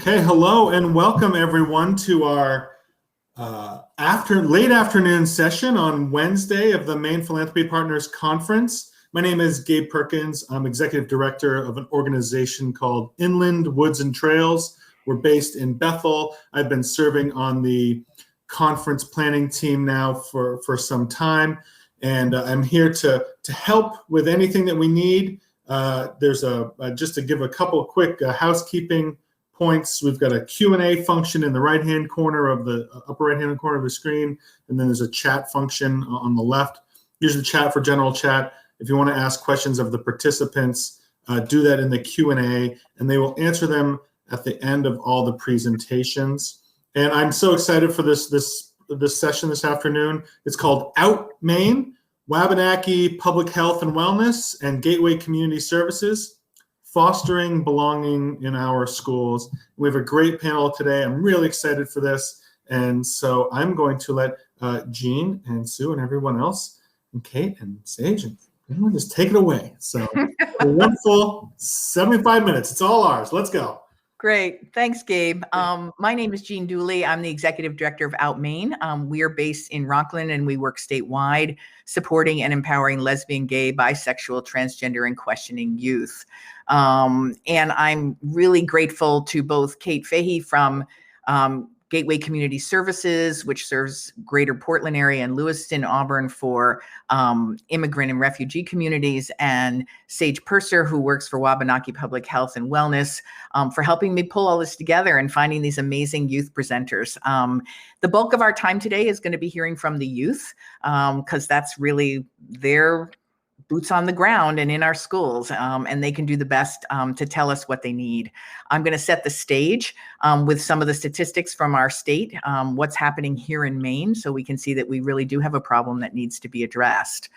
Okay, hello and welcome everyone to our late afternoon session on Wednesday of the Maine Philanthropy Partners Conference. My name is Gabe Perkins. I'm Executive Director of an organization called Inland Woods and Trails. We're based in Bethel. I've been serving on the conference planning team now for some time, and I'm here to help with anything that we need. There's just to give a couple of quick housekeeping points. We've got a Q&A function in the right-hand corner of the upper right-hand corner of the screen, and then there's a chat function on the left. Use the chat for general chat. If you want to ask questions of the participants, do that in the Q&A, and they will answer them at the end of all the presentations. And I'm so excited for this session this afternoon. It's called Out Maine, Wabanaki Public Health and Wellness and Gateway Community Services, Fostering Belonging in Our Schools. We have a great panel today. I'm really excited for this. And so I'm going to let Jean and Sue and everyone else, and Kate and Sage, and everyone just take it away. So a wonderful 75 minutes. It's all ours. Let's go. Great. Thanks, Gabe. My name is Jean Dooley. I'm the Executive Director of Out Maine. We are based in Rockland, and we work statewide supporting and empowering lesbian, gay, bisexual, transgender, and questioning youth. And I'm really grateful to both Kate Fahey from Gateway Community Services, which serves Greater Portland area and Lewiston, Auburn for immigrant and refugee communities, and Sage Purser, who works for Wabanaki Public Health and Wellness, for helping me pull all this together and finding these amazing youth presenters. The bulk of our time today is going to be hearing from the youth, because that's really their boots on the ground and in our schools, and they can do the best to tell us what they need. I'm going to set the stage with some of the statistics from our state, what's happening here in Maine, so we can see that we really do have a problem that needs to be addressed.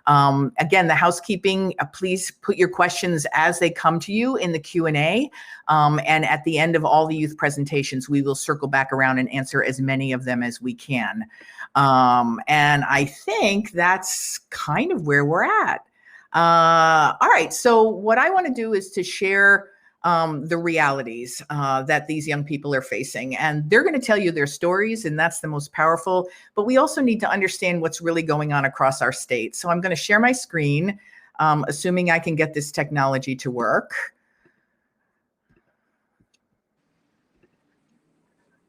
Again, the housekeeping, please put your questions as they come to you in the Q&A, and at the end of all the youth presentations, we will circle back around and answer as many of them as we can. And I think that's kind of where we're at. All right, so what I want to do is to share the realities that these young people are facing. And they're going to tell you their stories, and that's the most powerful. But we also need to understand what's really going on across our state. So I'm going to share my screen, assuming I can get this technology to work.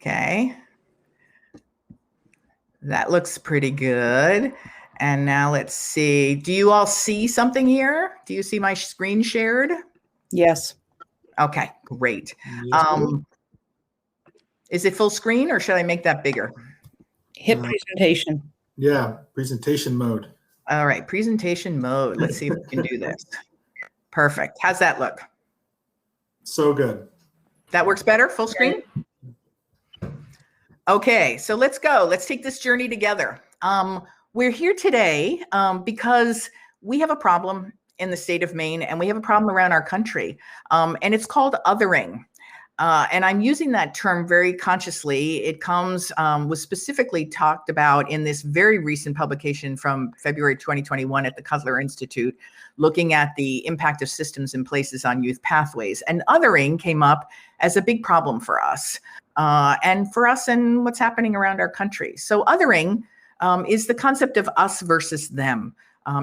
Okay. That looks pretty good. And now let's see. Do you all see something here? Do you see my screen shared? Yes. Okay, great. Is it full screen, or should I make that bigger? Hit presentation. Yeah, presentation mode. All right, presentation mode. Let's see if we can do this. Perfect. How's that look? So good. That works better? Full screen? Okay, so let's go. Let's take this journey together. We're here today because we have a problem in the state of Maine, and we have a problem around our country, and it's called othering. And I'm using that term very consciously. It was specifically talked about in this very recent publication from February 2021 at the Cutler Institute, looking at the impact of systems and places on youth pathways. And othering came up as a big problem for us, and what's happening around our country. So othering is the concept of us versus them.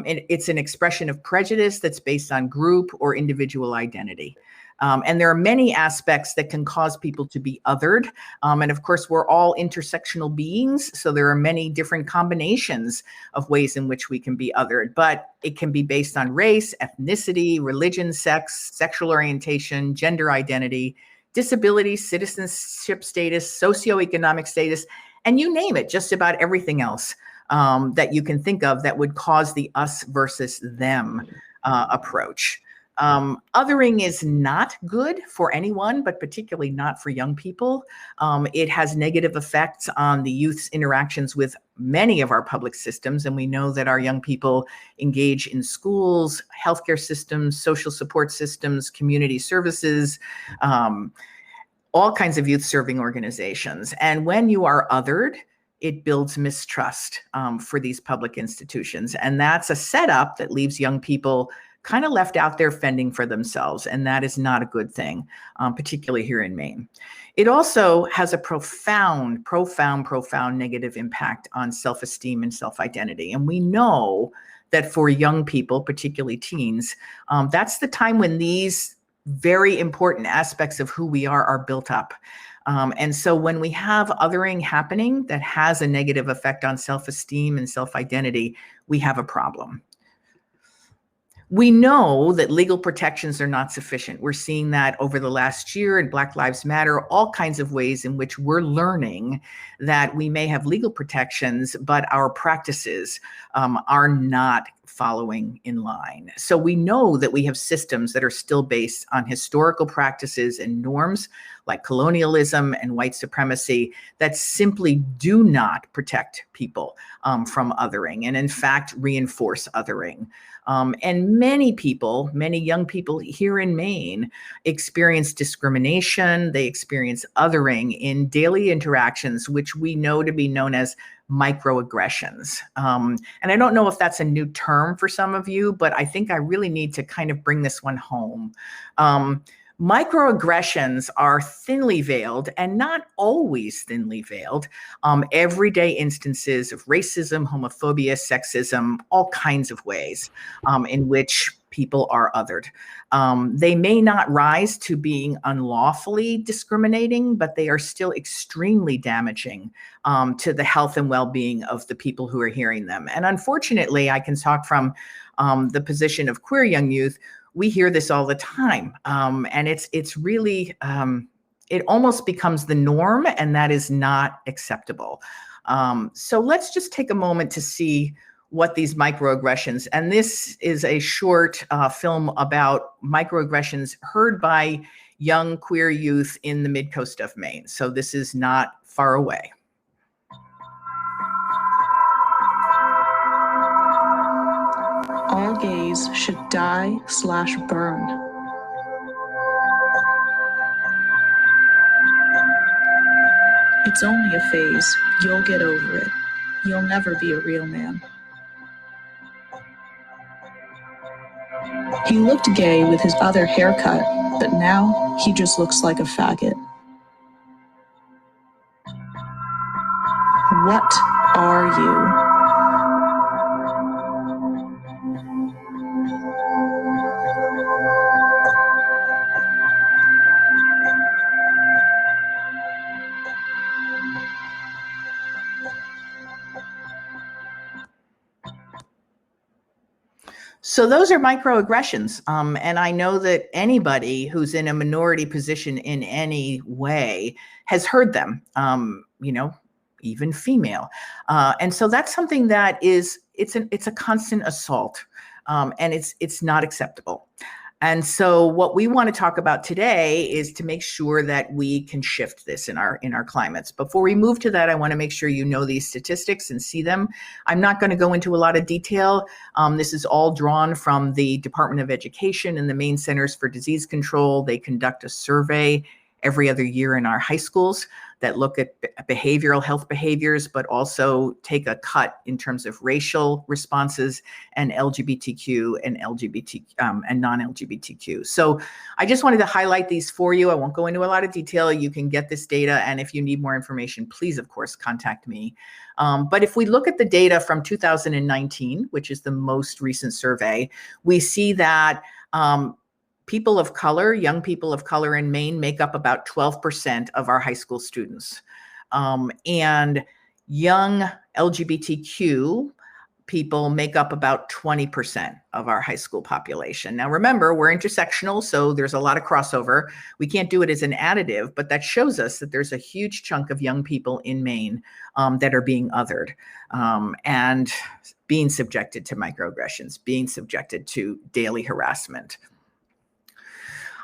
It's an expression of prejudice that's based on group or individual identity. And there are many aspects that can cause people to be othered. And of course, we're all intersectional beings, so there are many different combinations of ways in which we can be othered. But it can be based on race, ethnicity, religion, sex, sexual orientation, gender identity, disability, citizenship status, socioeconomic status, and you name it, just about everything else that you can think of that would cause the us versus them approach. Othering is not good for anyone, but particularly not for young people. It has negative effects on the youth's interactions with many of our public systems. And we know that our young people engage in schools, healthcare systems, social support systems, community services, all kinds of youth serving organizations. And when you are othered, it builds mistrust for these public institutions. And that's a setup that leaves young people kind of left out there fending for themselves, and that is not a good thing, particularly here in Maine. It also has a profound negative impact on self-esteem and self-identity. And we know that for young people, particularly teens, that's the time when these very important aspects of who we are built up. And so when we have othering happening that has a negative effect on self-esteem and self-identity, we have a problem. We know that legal protections are not sufficient. We're seeing that over the last year in Black Lives Matter, all kinds of ways in which we're learning that we may have legal protections, but our practices are not following in line. So we know that we have systems that are still based on historical practices and norms like colonialism and white supremacy that simply do not protect people from othering, and in fact reinforce othering. And many young people here in Maine experience discrimination. They experience othering in daily interactions, which we know to be known as microaggressions. And I don't know if that's a new term for some of you, but I think I really need to kind of bring this one home. Microaggressions are thinly veiled, and not always thinly veiled, everyday instances of racism, homophobia, sexism, all kinds of ways in which people are othered. They may not rise to being unlawfully discriminating, but they are still extremely damaging to the health and well-being of the people who are hearing them. And unfortunately, I can talk from the position of queer young youth. We hear this all the time, and it's really, it almost becomes the norm, and that is not acceptable. So let's just take a moment to see what these microaggressions, and this is a short film about microaggressions heard by young queer youth in the mid-coast of Maine. So this is not far away. All gays should die/burn. It's only a phase. You'll get over it. You'll never be a real man. He looked gay with his other haircut, but now he just looks like a faggot. What are you? So those are microaggressions. And I know that anybody who's in a minority position in any way has heard them, even female. And so that's something that it's a constant assault, and it's not acceptable. And so what we want to talk about today is to make sure that we can shift this in our climates. Before we move to that, I want to make sure you know these statistics and see them. I'm not going to go into a lot of detail. This is all drawn from the Department of Education and the Maine Centers for Disease Control. They conduct a survey every other year in our high schools that look at behavioral health behaviors, but also take a cut in terms of racial responses and LGBTQ and and non-LGBTQ. So I just wanted to highlight these for you. I won't go into a lot of detail. You can get this data, and if you need more information, please, of course, contact me. But if we look at the data from 2019, which is the most recent survey, we see that people of color, young people of color in Maine make up about 12% of our high school students. And young LGBTQ people make up about 20% of our high school population. Now, remember, we're intersectional, so there's a lot of crossover. We can't do it as an additive, but that shows us that there's a huge chunk of young people in Maine that are being othered and being subjected to microaggressions, being subjected to daily harassment.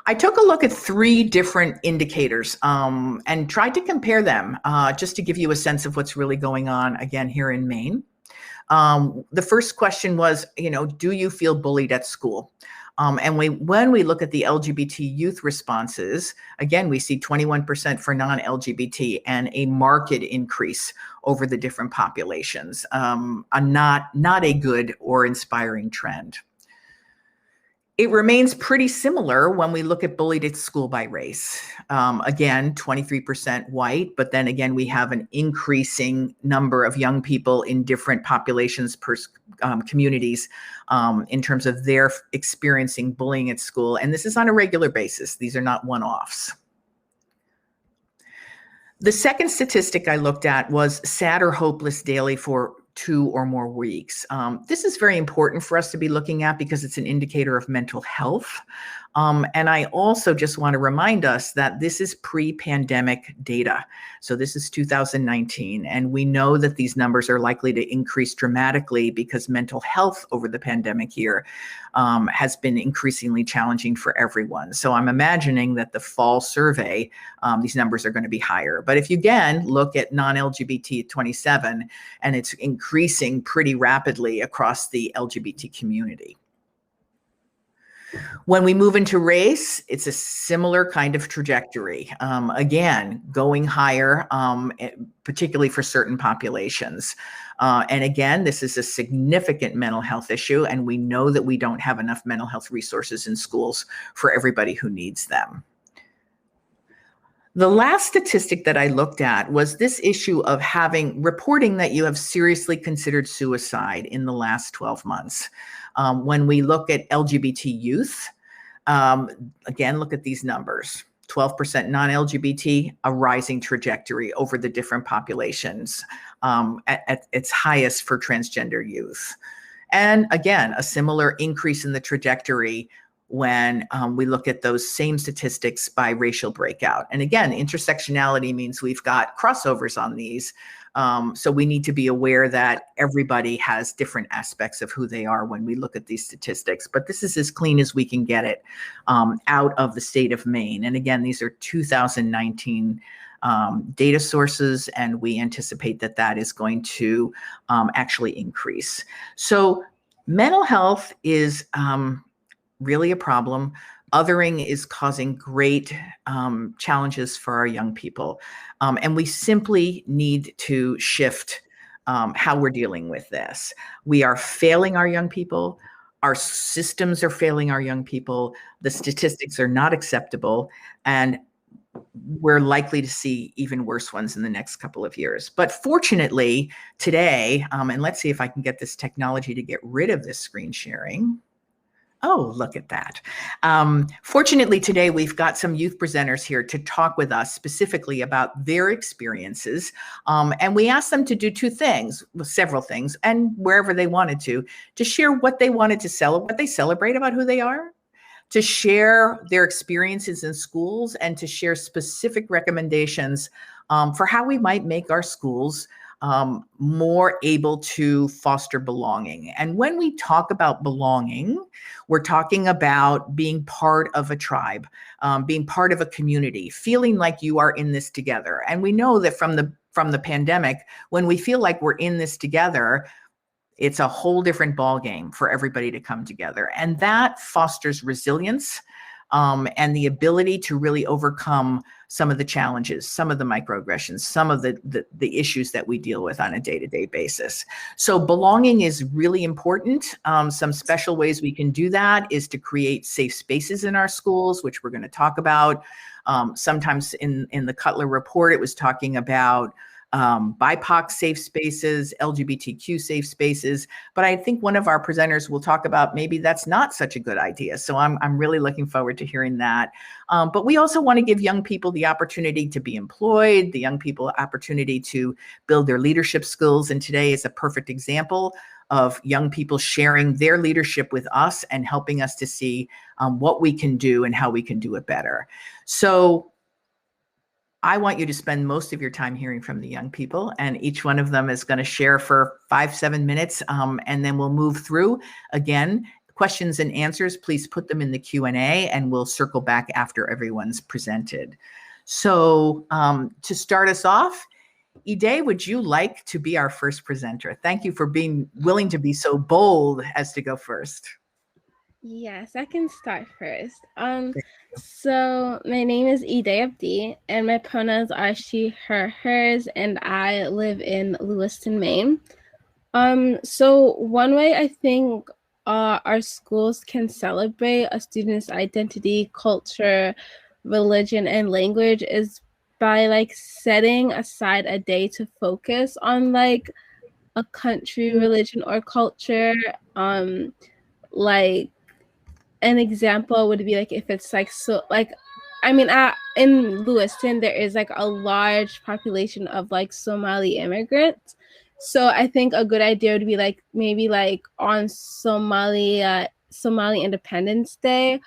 I took a look at 3 different indicators and tried to compare them just to give you a sense of what's really going on again here in Maine. The first question was, do you feel bullied at school? And when we look at the LGBT youth responses, again, we see 21% for non-LGBT and a marked increase over the different populations, not a good or inspiring trend. It remains pretty similar when we look at bullied at school by race. Again, 23% white, but then again, we have an increasing number of young people in different populations per communities in terms of their experiencing bullying at school. And this is on a regular basis. These are not one-offs. The second statistic I looked at was sad or hopeless daily for 2 or more weeks. This is very important for us to be looking at because it's an indicator of mental health. And I also just want to remind us that this is pre-pandemic data. So this is 2019, and we know that these numbers are likely to increase dramatically because mental health over the pandemic year has been increasingly challenging for everyone. So I'm imagining that the fall survey, these numbers are going to be higher. But if you again look at non-LGBT 27, and it's increasing pretty rapidly across the LGBT community. When we move into race, it's a similar kind of trajectory. Again, going higher, particularly for certain populations. And again, this is a significant mental health issue, and we know that we don't have enough mental health resources in schools for everybody who needs them. The last statistic that I looked at was this issue of reporting that you have seriously considered suicide in the last 12 months. When we look at LGBT youth, again, look at these numbers. 12% non-LGBT, a rising trajectory over the different populations at its highest for transgender youth. And again, a similar increase in the trajectory when we look at those same statistics by racial breakout. And again, intersectionality means we've got crossovers on these. So we need to be aware that everybody has different aspects of who they are when we look at these statistics. But this is as clean as we can get it out of the state of Maine. And again, these are 2019 data sources, and we anticipate that that is going to actually increase. So mental health is really a problem. Othering is causing great challenges for our young people. And we simply need to shift how we're dealing with this. We are failing our young people. Our systems are failing our young people. The statistics are not acceptable. And we're likely to see even worse ones in the next couple of years. But fortunately, today, and let's see if I can get this technology to get rid of this screen sharing. Oh, look at that. Fortunately, today we've got some youth presenters here to talk with us specifically about their experiences. And we asked them to do two things, well, several things, and wherever they wanted to share what they wanted to what they celebrate about who they are, to share their experiences in schools, and to share specific recommendations for how we might make our schools more able to foster belonging. And when we talk about belonging, we're talking about being part of a tribe, being part of a community, feeling like you are in this together. And we know that from the pandemic, when we feel like we're in this together, it's a whole different ballgame for everybody to come together. And that fosters resilience and the ability to really overcome some of the challenges, some of the microaggressions, some of the issues that we deal with on a day-to-day basis. So belonging is really important. Some special ways we can do that is to create safe spaces in our schools, which we're going to talk about. Sometimes in the Cutler report, it was talking about BIPOC safe spaces, LGBTQ safe spaces. But I think one of our presenters will talk about maybe that's not such a good idea. So I'm really looking forward to hearing that. But we also want to give young people the opportunity to be employed, the young people opportunity to build their leadership skills. And today is a perfect example of young people sharing their leadership with us and helping us to see what we can do and how we can do it better. So I want you to spend most of your time hearing from the young people, and each one of them is going to share for 5-7 minutes, and then we'll move through. Again, questions and answers, please put them in the Q&A, and we'll circle back after everyone's presented. So to start us off, Ide, would you like to be our first presenter? Thank you for being willing to be so bold as to go first. Yes, I can start first. So my name is Ide Abdi, and my pronouns are she, her, hers, and I live in Lewiston, Maine. So one way I think our schools can celebrate a student's identity, culture, religion, and language is by like setting aside a day to focus on like a country, religion, or culture. Like an example would be like if it's like so like I mean in Lewiston there is like a large population of like Somali immigrants. So I think a good idea would be like maybe like on Somali Independence Day,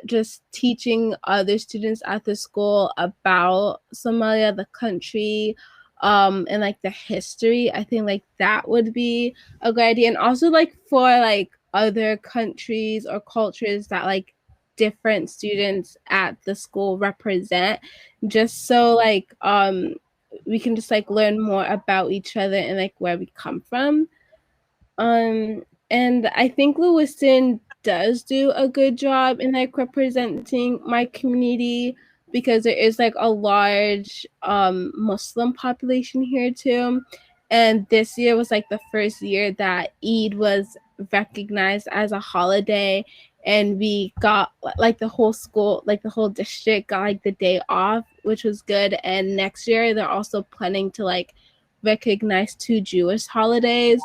just teaching other students at the school about Somalia, the country, and like the history. I think like that would be a good idea. And also like for like other countries or cultures that like different students at the school represent, just so like we can just like learn more about each other and like where we come from. And I think Lewiston does do a good job in like representing my community because there is like a large Muslim population here too. And this year was like the first year that Eid was recognized as a holiday, and we got like the whole school, like the whole district got like the day off, which was good. And next year they're also planning to like recognize 2 Jewish holidays.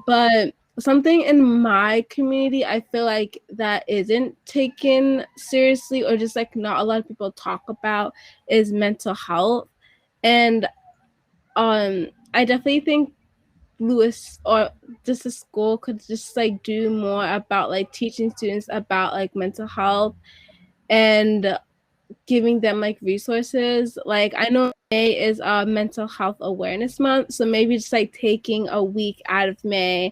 But something in my community I feel like that isn't taken seriously, or just like not a lot of people talk about, is mental health. And I definitely think Lewis or just the school could just like do more about like teaching students about like mental health and giving them like resources. Like I know May is a mental health awareness month, so maybe just like taking a week out of May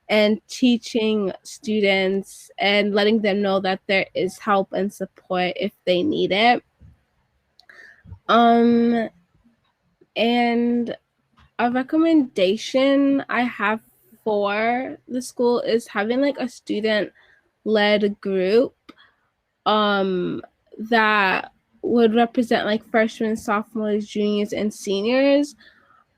and teaching students and letting them know that there is help and support if they need it. And a recommendation I have for the school is having like a student-led group that would represent like freshmen, sophomores, juniors, and seniors.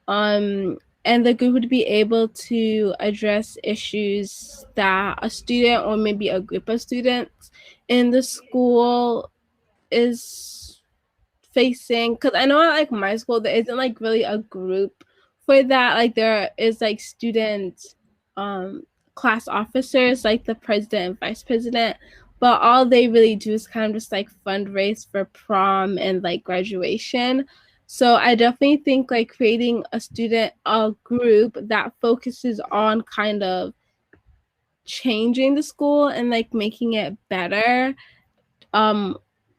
And the group would be able to address issues that a student or maybe a group of students in the school is facing. Because I know at like my school there isn't like really a group for that. Like there is like student class officers, like the president and vice president, but all they really do is kind of just like fundraise for prom and like graduation. So I definitely think like creating a group that focuses on kind of changing the school and like making it better,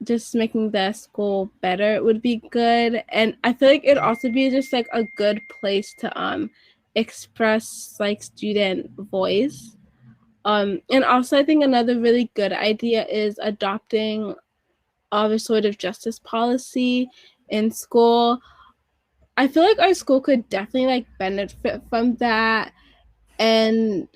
just making the school better would be good. And I feel like it'd also be just like a good place to express like student voice. And also I think another really good idea is adopting a restorative justice policy in school. I feel like our school could definitely like benefit from that. And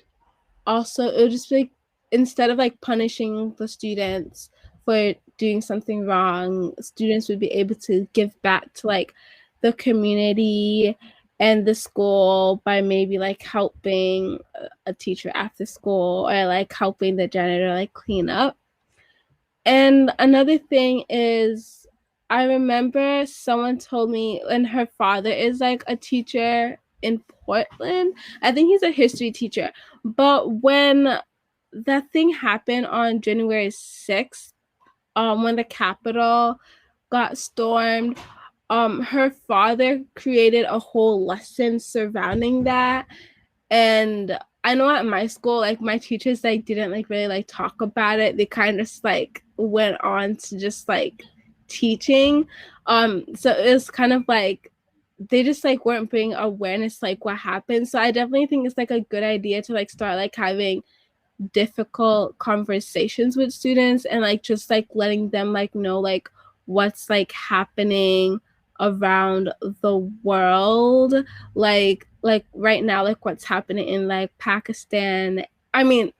also it would just be like, instead of like punishing the students for doing something wrong, students would be able to give back to like the community and the school by maybe like helping a teacher after school, or like helping the janitor like clean up. And another thing is, I remember someone told me, and her father is like a teacher in Portland. I think he's a history teacher. But when that thing happened on January 6th, when the Capitol got stormed, her father created a whole lesson surrounding that. And I know at my school, like my teachers like didn't like really like talk about it. They kind of just like went on to just like teaching. So it was kind of like they just like weren't bringing awareness like what happened. So I definitely think it's like a good idea to like start like having difficult conversations with students and like just like letting them like know like what's like happening around the world, like right now, like what's happening in like Pakistan, I mean,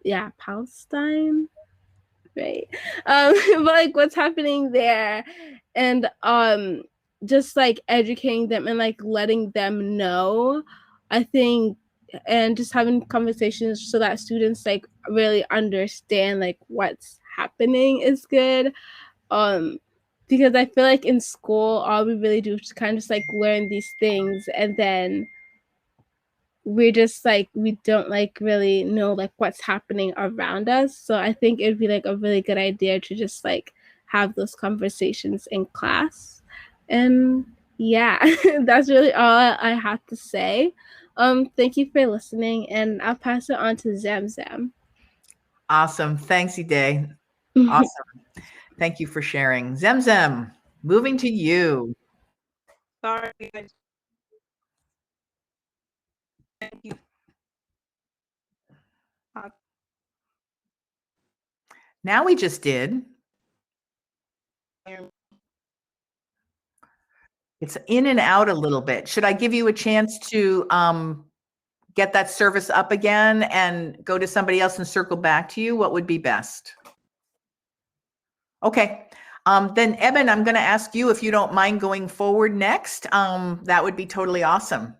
yeah, Palestine, right? But like what's happening there, and just like educating them and like letting them know. I think and just having conversations so that students like really understand like what's happening is good. Because I feel like in school all we really do is kind of just like learn these things, and then we're just like we don't like really know like what's happening around us. So I think it'd be like a really good idea to just like have those conversations in class. And yeah, that's really all I have to say. Thank you for listening, and I'll pass it on to Zamzam. Awesome. Thanks, Ide. Awesome. Thank you for sharing. Zemzem, moving to you. Sorry, guys. Thank you. Now we just did. It's in and out a little bit. Should I give you a chance to get that service up again and go to somebody else and circle back to you? What would be best? Okay. Then Eben, I'm going to ask you if you don't mind going forward next. That would be totally awesome.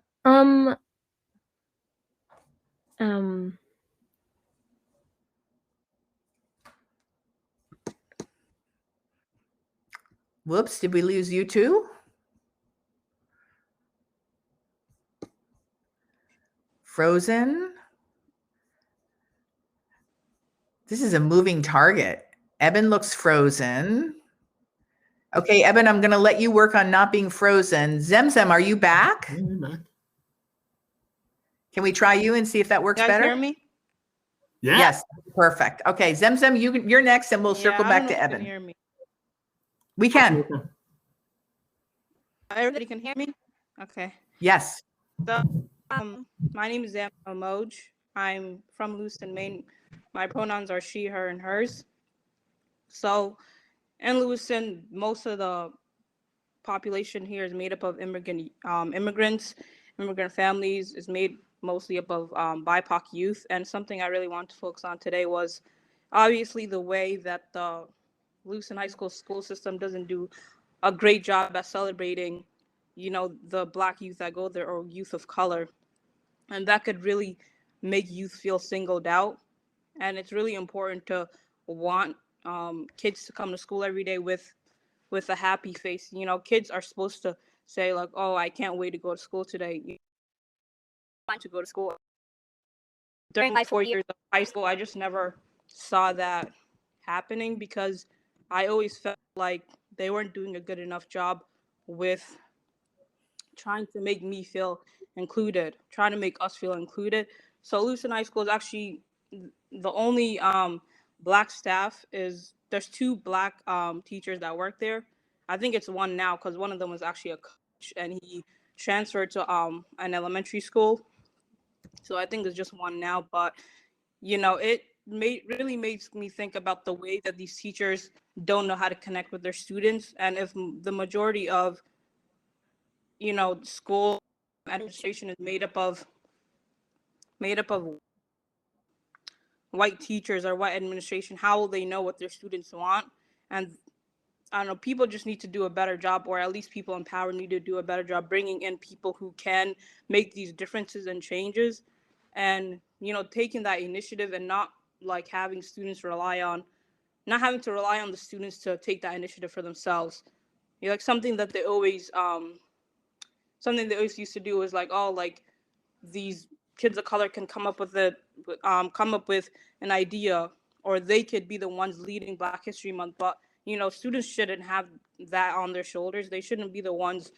Whoops, did we lose you too? Frozen. This is a moving target. Eben looks frozen. Okay, Eben, I'm going to let you work on not being frozen. Zemzem, are you back? Yeah, you're back. Can we try you and see if that works You guys better? hear me? Yeah. Yes, perfect. Okay, Zemzem, you're next, and we'll circle I back don't to know if you Eben. can hear me. We can. Everybody can hear me? Okay. Yes. So, my name is Zam Moj. I'm from Lewiston, Maine. My pronouns are she, her, and hers. So, in Lewiston, most of the population here is made up of immigrants, immigrant families. Is made mostly up of BIPOC youth. And something I really want to focus on today was obviously the way that the Lewiston High School system doesn't do a great job at celebrating, the Black youth that go there or youth of color. And that could really make youth feel singled out. And it's really important to want kids to come to school every day with a happy face. Kids are supposed to say like, "Oh, I can't wait to go to school today." I want to go to school. During my 4 years of high school, I just never saw that happening because I always felt like they weren't doing a good enough job with trying to make me feel included, trying to make us feel included. So Lewiston High School is actually the only Black staff. There's two Black teachers that work there. I think it's one now because one of them was actually a coach and he transferred to an elementary school. So I think there's just one now, but it really makes me think about the way that these teachers don't know how to connect with their students. And if the majority of school administration is made up of white teachers or white administration, how will they know what their students want? And I don't know, people just need to do a better job, or at least people in power need to do a better job bringing in people who can make these differences and changes, and taking that initiative and not like having students not having to rely on the students to take that initiative for themselves. Like something they always used to do is like, oh, like these kids of color can come up with an idea, or they could be the ones leading Black History Month. But students shouldn't have that on their shoulders. They shouldn't be the ones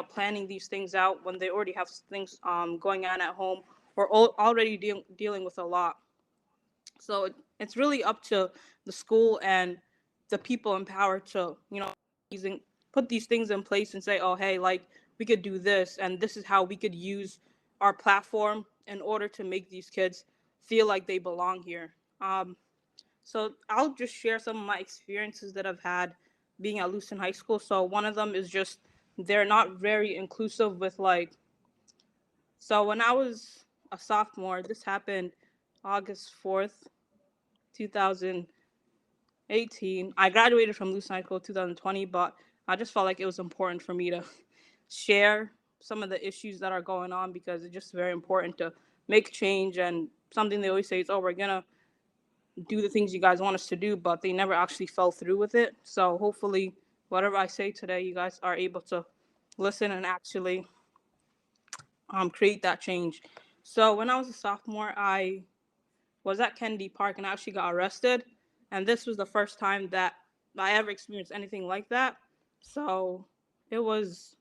planning these things out when they already have things going on at home, or already dealing with a lot. So it's really up to the school and the people in power to put these things in place and say, oh, hey, like we could do this, and this is how we could use our platform in order to make these kids feel like they belong here. So I'll just share some of my experiences that I've had being at Lewiston High School. So one of them is just they're not very inclusive with so when I was a sophomore, this happened August 4th, 2018. I graduated from Lewiston High School 2020, but I just felt like it was important for me to share some of the issues that are going on because it's just very important to make change. And something they always say is, oh, we're going to do the things you guys want us to do, but they never actually fell through with it. So hopefully whatever I say today, you guys are able to listen and actually create that change. So when I was a sophomore, I was at Kennedy Park and I actually got arrested. And this was the first time that I ever experienced anything like that. So it was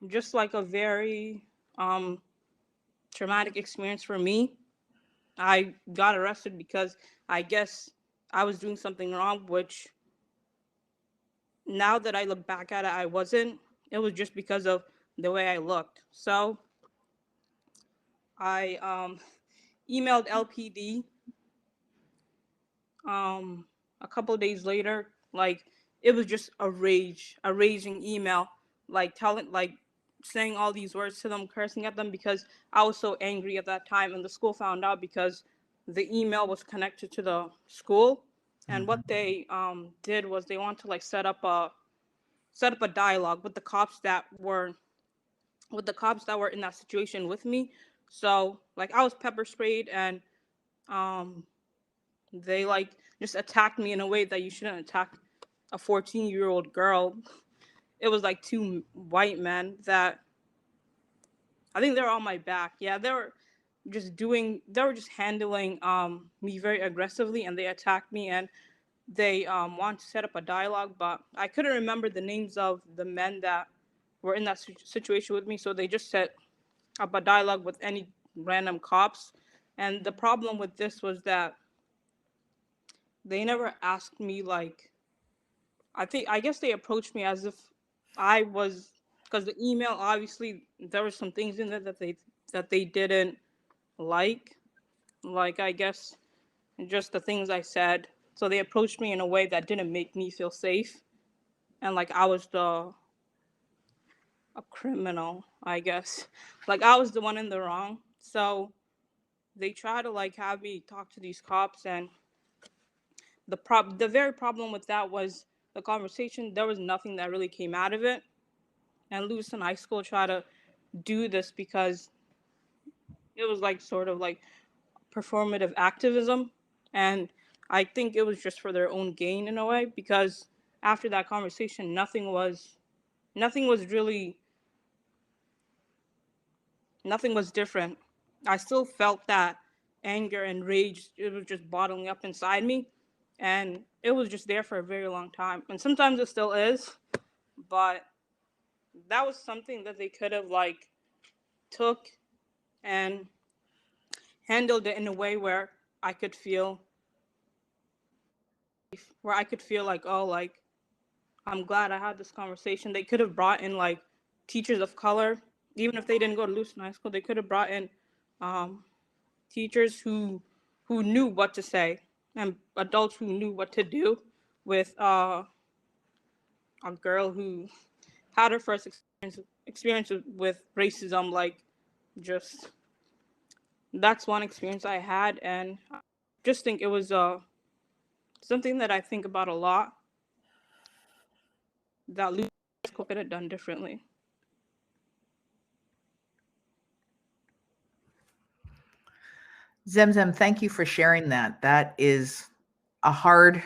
just like a very traumatic experience for me. I got arrested because I guess I was doing something wrong, which now that I look back at it, I wasn't. It was just because of the way I looked. So I emailed LPD a couple of days later. Like, it was just a raging email, like saying all these words to them, cursing at them, because I was so angry at that time. And the school found out because the email was connected to the school. And what they did was they wanted to like set up a dialogue with the cops that were in that situation with me. So like I was pepper sprayed, and they like just attacked me in a way that you shouldn't attack a 14-year-old girl. It was like two white men that I think they were on my back. Yeah, they were just handling me very aggressively, and they attacked me, and they wanted to set up a dialogue, but I couldn't remember the names of the men that were in that situation with me, so they just set up a dialogue with any random cops. And the problem with this was that they never asked me, like, I guess they approached me as if I was, because the email, obviously there were some things in there that they didn't like I guess just the things I said. So they approached me in a way that didn't make me feel safe, and like I was a criminal, I guess. Like I was the one in the wrong. So they try to like have me talk to these cops, and the very problem with that was the conversation. There was nothing that really came out of it. And Lewiston High School tried to do this because it was like sort of like performative activism, and I think it was just for their own gain in a way, because after that conversation nothing was different. I still felt that anger and rage. It was just bottling up inside me, and it was just there for a very long time, and sometimes it still is. But that was something that they could have like took and handled it in a way where I could feel like, oh, like I'm glad I had this conversation. They could have brought in like teachers of color, even if they didn't go to Lewiston High School. They could have brought in teachers who knew what to say, and adults who knew what to do with a girl who had her first experience with racism. Like, just that's one experience I had, and I just think it was something that I think about a lot, that Lewiston High School could have done differently. Zemzem, thank you for sharing that. That is a hard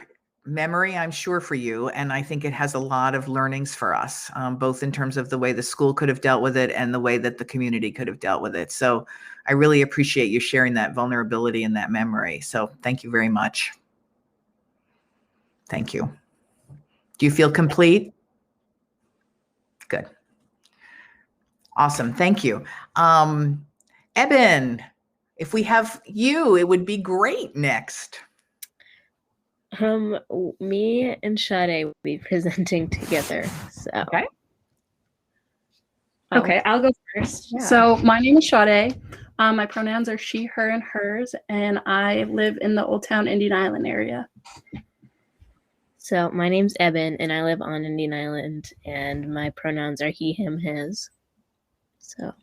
memory, I'm sure, for you. And I think it has a lot of learnings for us, both in terms of the way the school could have dealt with it and the way that the community could have dealt with it. So I really appreciate you sharing that vulnerability and that memory. So thank you very much. Thank you. Do you feel complete? Good. Awesome. Thank you. Eben, if we have you, it would be great next. Me and Sade will be presenting together. So Okay. Okay, I'll go first. Yeah. So my name is Sade. My pronouns are she, her, and hers, and I live in the Old Town Indian Island area. So my name's Eben, and I live on Indian Island, and my pronouns are he, him, his. So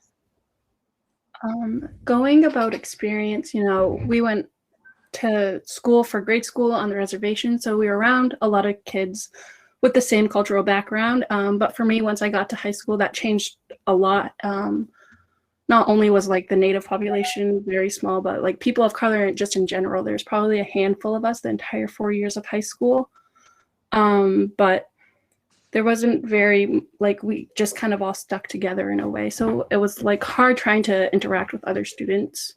going about experience, we went to school for grade school on the reservation, so we were around a lot of kids with the same cultural background. But for me, once I got to high school, that changed a lot. not only was like the native population very small, but like people of color just in general, there's probably a handful of us the entire 4 years of high school. But there wasn't very, like, we just kind of all stuck together in a way. So it was like hard trying to interact with other students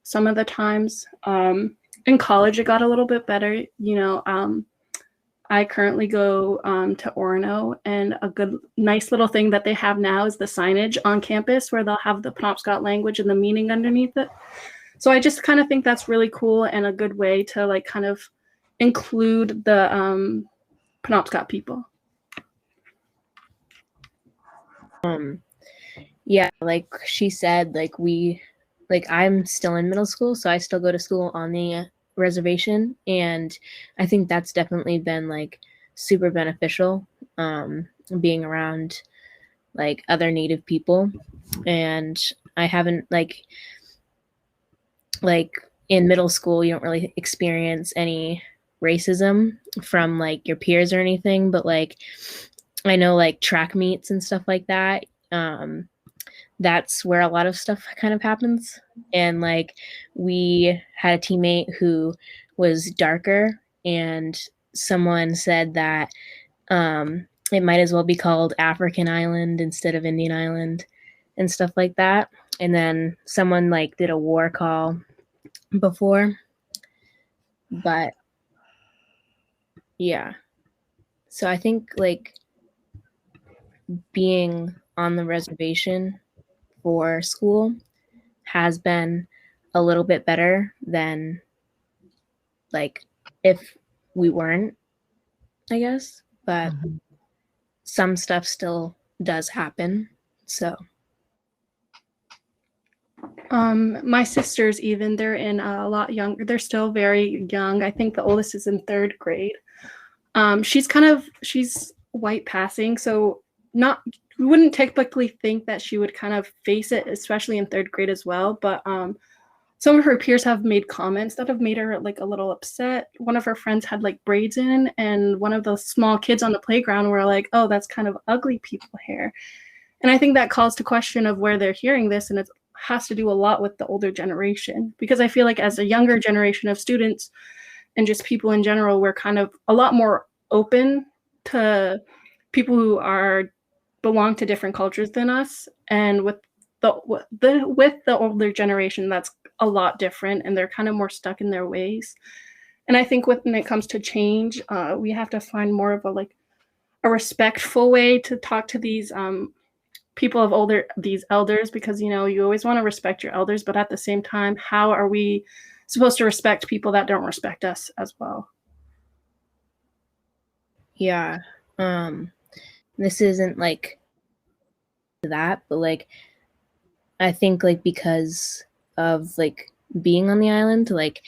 some of the times. In college, it got a little bit better. I currently go to Orono, and a nice little thing that they have now is the signage on campus where they'll have the Penobscot language and the meaning underneath it. So I just kind of think that's really cool and a good way to like kind of include the Penobscot people. Yeah, like she said, I'm still in middle school, so I still go to school on the reservation, and I think that's definitely been like super beneficial, being around like other Native people. And I haven't like in middle school you don't really experience any racism from like your peers or anything, but like I know like track meets and stuff like that, that's where a lot of stuff kind of happens. And like we had a teammate who was darker, and someone said that it might as well be called African Island instead of Indian Island and stuff like that. And then someone like did a war call before, but yeah. So I think like being on the reservation for school has been a little bit better than like if we weren't, I guess, but some stuff still does happen. So my sisters, even, they're in a lot younger, they're still very young. I think the oldest is in 3rd grade. She's white passing, so we wouldn't typically think that she would kind of face it, especially in 3rd grade as well. But some of her peers have made comments that have made her like a little upset. One of her friends had like braids in, and one of the small kids on the playground were like, "Oh, that's kind of ugly people hair." And I think that calls to question of where they're hearing this, and it has to do a lot with the older generation, because I feel like as a younger generation of students and just people in general, we're kind of a lot more open to people who belong to different cultures than us. And with the older generation, that's a lot different, and they're kind of more stuck in their ways. And I think when it comes to change, we have to find more of a respectful way to talk to these people of these elders, because you always want to respect your elders, but at the same time, how are we supposed to respect people that don't respect us as well? yeah, this isn't like that, but like I think like because of like being on the island, like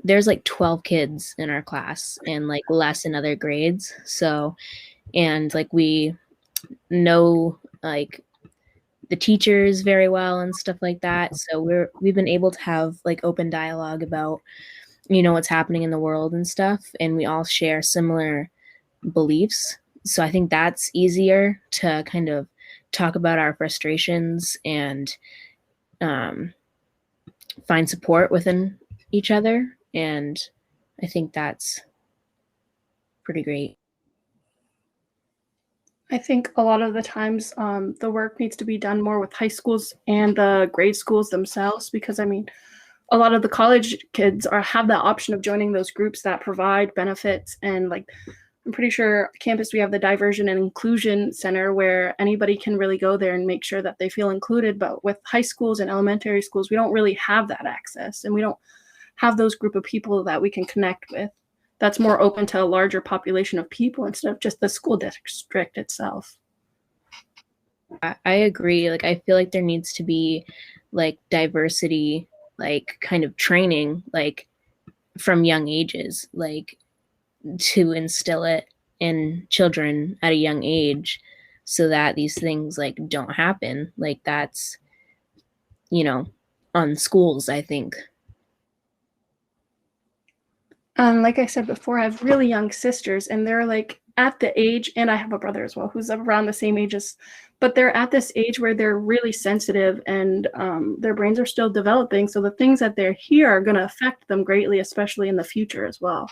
there's like 12 kids in our class and like less in other grades. So, and like we know like the teachers very well and stuff like that. So we've been able to have like open dialogue about what's happening in the world and stuff, and we all share similar beliefs. So I think that's easier to kind of talk about our frustrations and find support within each other. And I think that's pretty great. I think a lot of the times the work needs to be done more with high schools and the grade schools themselves, because I mean, a lot of the college kids have that option of joining those groups that provide benefits. And like, I'm pretty sure campus, we have the Diversion and Inclusion Center where anybody can really go there and make sure that they feel included. But with high schools and elementary schools, we don't really have that access, and we don't have those group of people that we can connect with. That's more open to a larger population of people instead of just the school district itself. I agree. Like, I feel like there needs to be like diversity, like kind of training, like from young ages, like to instill it in children at a young age so that these things like don't happen. Like that's, on schools, I think. Like I said before, I have really young sisters, and they're like at the age, and I have a brother as well who's around the same age as, but they're at this age where they're really sensitive and their brains are still developing. So the things that they're here are going to affect them greatly, especially in the future as well.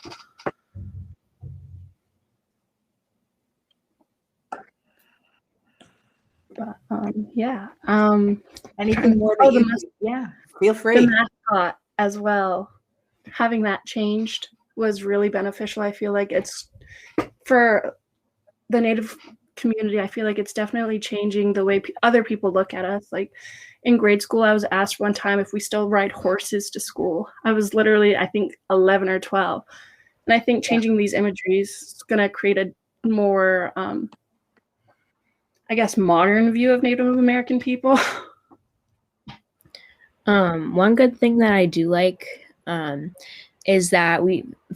But, yeah. Anything more that yeah, feel free. The mascot as well, having that changed was really beneficial. I feel like it's for the Native community. I feel like it's definitely changing the way other people look at us. Like in grade school, I was asked one time if we still ride horses to school. I was literally, I think, 11 or 12. And I think changing these imageries is going to create a more, I guess, modern view of Native American people. One good thing that I do like is that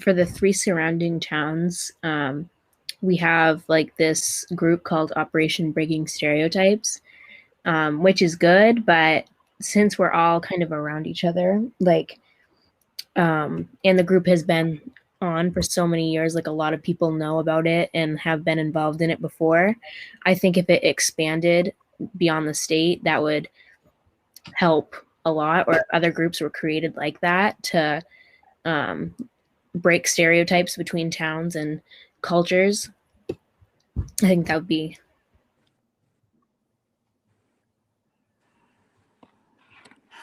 for the 3 surrounding towns, we have like this group called Operation Breaking Stereotypes, which is good, but since we're all kind of around each other, like, and the group has been on for so many years, like a lot of people know about it and have been involved in it before. I think if it expanded beyond the state, that would help a lot, or other groups were created like that to break stereotypes between towns and cultures. I think that would be.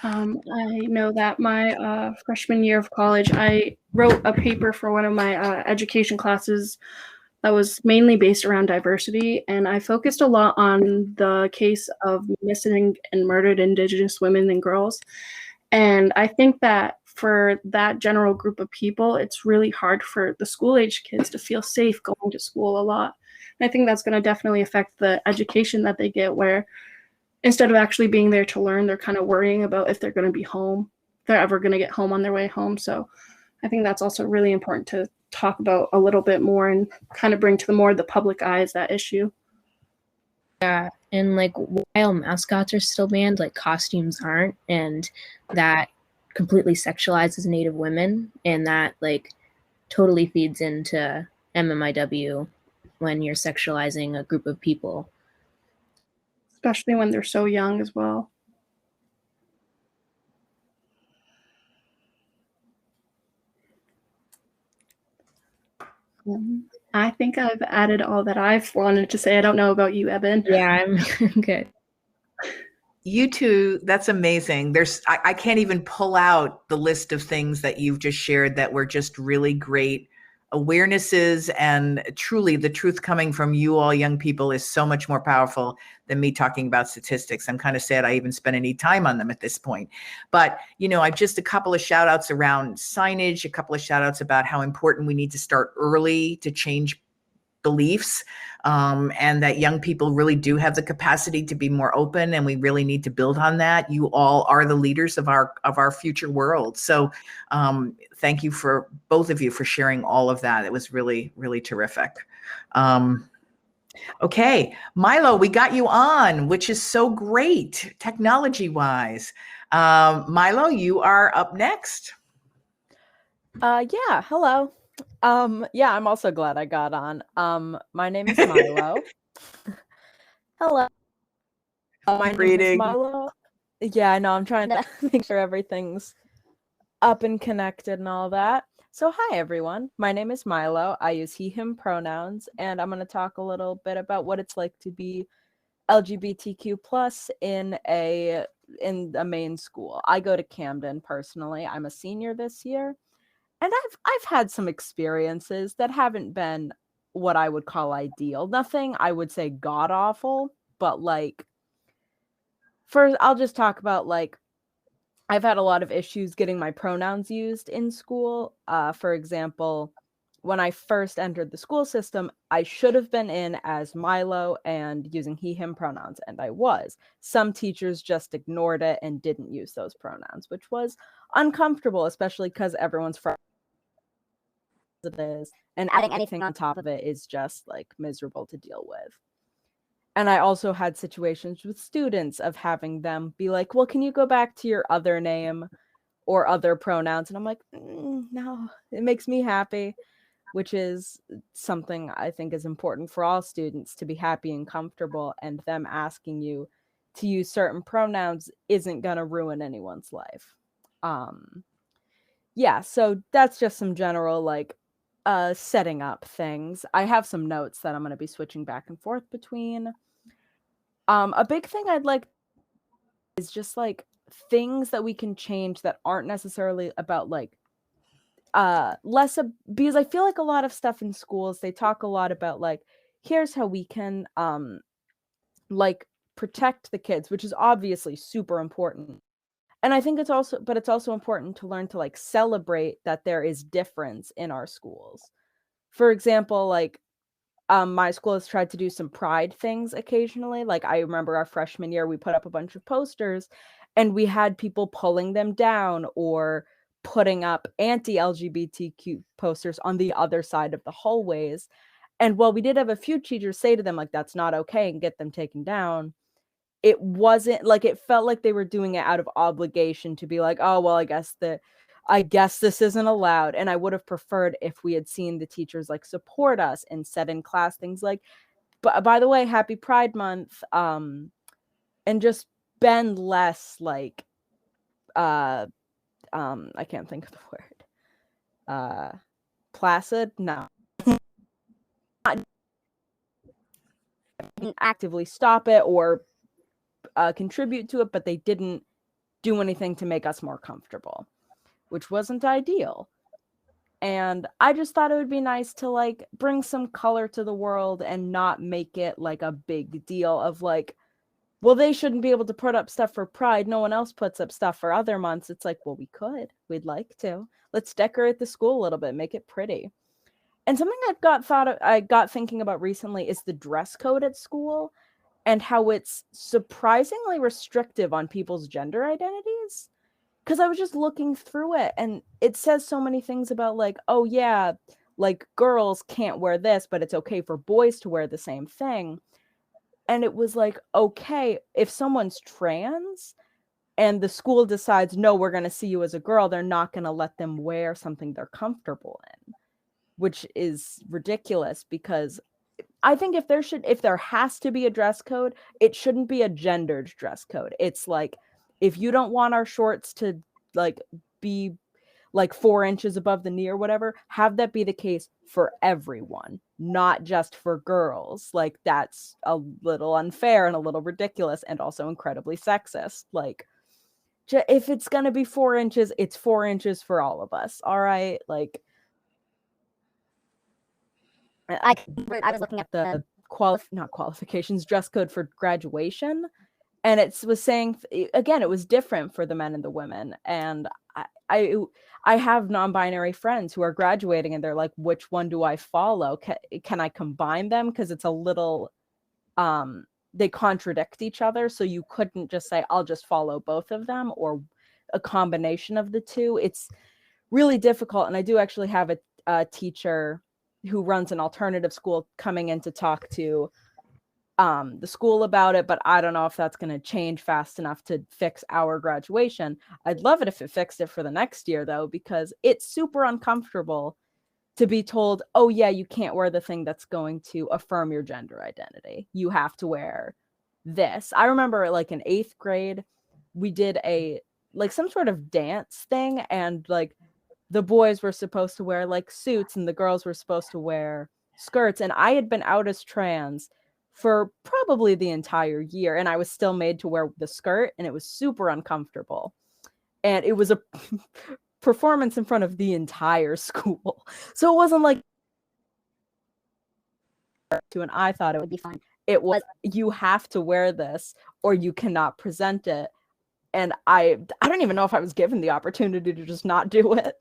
I know that my freshman year of college, I wrote a paper for one of my education classes that was mainly based around diversity, and I focused a lot on the case of missing and murdered Indigenous women and girls. And I think that for that general group of people, it's really hard for the school-age kids to feel safe going to school a lot. And I think that's going to definitely affect the education that they get, where instead of actually being there to learn, they're kind of worrying about if they're going to be home, if they're ever going to get home on their way home. So I think that's also really important to talk about a little bit more and kind of bring to the public eyes that issue. Yeah, and like while mascots are still banned, like costumes aren't, and that completely sexualizes Native women, and that like totally feeds into MMIW when you're sexualizing a group of people. Especially when they're so young as well. I think I've added all that I've wanted to say. I don't know about you, Eben. Yeah, I'm good. You two, that's amazing. I can't even pull out the list of things that you've just shared that were just really great awarenesses, and truly the truth coming from you all young people is so much more powerful than me talking about statistics. I'm kind of sad I even spent any time on them at this point. But, I've just a couple of shout outs around signage, a couple of shout outs about how important we need to start early to change beliefs, and that young people really do have the capacity to be more open, and we really need to build on that. You all are the leaders of our future world. So thank you for both of you for sharing all of that. It was really, really terrific. Okay, Milo, we got you on, which is so great technology wise. Milo, you are up next. Yeah, hello. Yeah, I'm also glad I got on. My name is Milo. Hello. My name is Milo. Yeah, I know, I'm trying to make sure everything's up and connected and all that. So hi everyone, my name is Milo. I use he, him pronouns, and I'm going to talk a little bit about what it's like to be LGBTQ plus in a Maine school. I go to Camden personally. I'm a senior this year. And I've had some experiences that haven't been what I would call ideal. Nothing I would say god awful, but like first I'll just talk about like I've had a lot of issues getting my pronouns used in school. For example, when I first entered the school system, I should have been in as Milo and using he, him pronouns, and I was. Some teachers just ignored it and didn't use those pronouns, which was uncomfortable, especially because everyone's from it is, and adding anything on top of it is just like miserable to deal with. And I also had situations with students of having them be like, well, can you go back to your other name or other pronouns? And I'm like, no, it makes me happy. which is something I think is important for all students to be happy and comfortable, and them asking you to use certain pronouns isn't going to ruin anyone's life. Yeah, so that's just some general like setting up things. I have some notes that I'm going to be switching back and forth between. A big thing I'd like is just like things that we can change that aren't necessarily about like because I feel like a lot of stuff in schools, they talk a lot about like, here's how we can like protect the kids, which is obviously super important. And I think it's also important to learn to like celebrate that there is difference in our schools. For example, like my school has tried to do some pride things occasionally. Like I remember our freshman year, we put up a bunch of posters and we had people pulling them down or putting up anti-LGBTQ posters on the other side of the hallways. And while we did have a few teachers say to them, like, that's not okay and get them taken down, it wasn't like, it felt like they were doing it out of obligation to be like, oh, well, I guess this isn't allowed. And I would have preferred if we had seen the teachers like support us and said in class things like, but by the way, happy Pride Month. And just been less like, I can't think of the word. Placid? No. Didn't actively stop it or contribute to it, but they didn't do anything to make us more comfortable, which wasn't ideal. And I just thought it would be nice to like bring some color to the world and not make it like a big deal of like, well, they shouldn't be able to put up stuff for Pride. No one else puts up stuff for other months. It's like, well, we could. We'd like to. Let's decorate the school a little bit, make it pretty. And something I got thinking about recently is the dress code at school and how it's surprisingly restrictive on people's gender identities. Because I was just looking through it and it says so many things about like, oh yeah, like girls can't wear this, but it's okay for boys to wear the same thing. And it was like, okay, if someone's trans and the school decides, no, we're going to see you as a girl, they're not going to let them wear something they're comfortable in, which is ridiculous. Because I think if there has to be a dress code, it shouldn't be a gendered dress code. It's like, if you don't want our shorts to like be like 4 inches above the knee or whatever, have that be the case for everyone, not just for girls. Like that's a little unfair and a little ridiculous and also incredibly sexist. Like if it's going to be 4 inches, it's 4 inches for all of us. All right. Like I was looking at the not qualifications, dress code for graduation. And it was saying, again, it was different for the men and the women. And I have non-binary friends who are graduating and they're like, which one do I follow? Can I combine them? Because it's a little, they contradict each other. So you couldn't just say, I'll just follow both of them or a combination of the two. It's really difficult. And I do actually have a teacher who runs an alternative school coming in to talk to the school about it, but I don't know if that's going to change fast enough to fix our graduation. I'd love it if it fixed it for the next year, though, because it's super uncomfortable to be told, oh, yeah, you can't wear the thing that's going to affirm your gender identity. You have to wear this. I remember like in 8th grade, we did some sort of dance thing, and like the boys were supposed to wear like suits and the girls were supposed to wear skirts. And I had been out as trans for probably the entire year, and I was still made to wear the skirt, and it was super uncomfortable. And it was a performance in front of the entire school. So it wasn't like, and I thought it would be fine. It was, you have to wear this or you cannot present it. And I don't even know if I was given the opportunity to just not do it,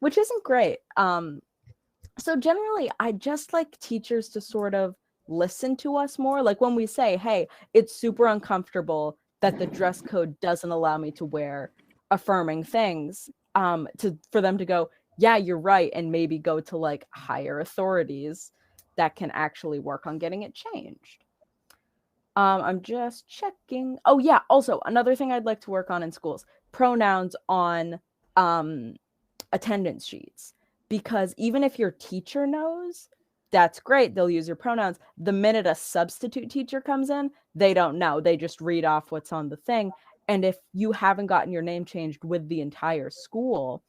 which isn't great. So generally, I just like teachers to sort of listen to us more. Like when we say, hey, it's super uncomfortable that the dress code doesn't allow me to wear affirming things, for them to go, yeah, you're right, and maybe go to like higher authorities that can actually work on getting it changed. I'm just checking. Oh yeah, also another thing I'd like to work on in schools, pronouns on attendance sheets. because even if your teacher knows, that's great, they'll use your pronouns. The minute a substitute teacher comes in, they don't know. They just read off what's on the thing. And if you haven't gotten your name changed with the entire school,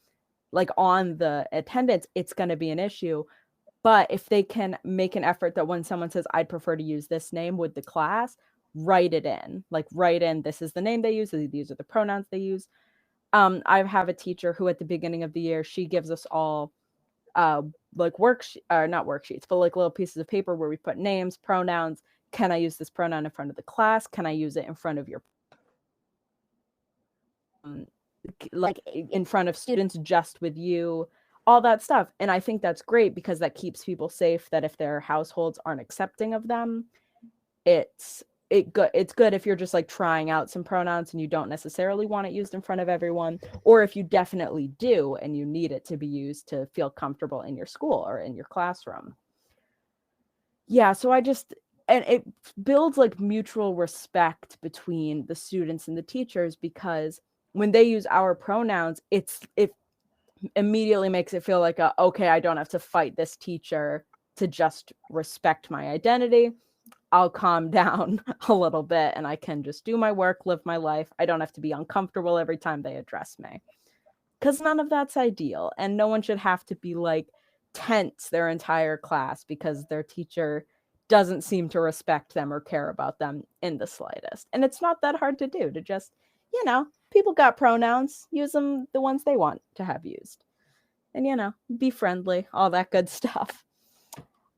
like on the attendance, it's going to be an issue. But if they can make an effort that when someone says, I'd prefer to use this name with the class, write it in. Like, write in, this is the name they use, these are the pronouns they use. I have a teacher who at the beginning of the year, she gives us all like not worksheets, but like little pieces of paper where we put names, pronouns. Can I use this pronoun in front of the class? Can I use it in front of your like in front of students, just with you, all that stuff. And I think that's great because that keeps people safe, that if their households aren't accepting of them, it's good if you're just like trying out some pronouns and you don't necessarily want it used in front of everyone, or if you definitely do and you need it to be used to feel comfortable in your school or in your classroom. Yeah, so and it builds like mutual respect between the students and the teachers, because when they use our pronouns, it immediately makes it feel like okay, I don't have to fight this teacher to just respect my identity. I'll calm down a little bit and I can just do my work, live my life. I don't have to be uncomfortable every time they address me, because none of that's ideal. And no one should have to be like tense their entire class because their teacher doesn't seem to respect them or care about them in the slightest. And it's not that hard to do, to just, people got pronouns, use them, the ones they want to have used. And, be friendly, all that good stuff.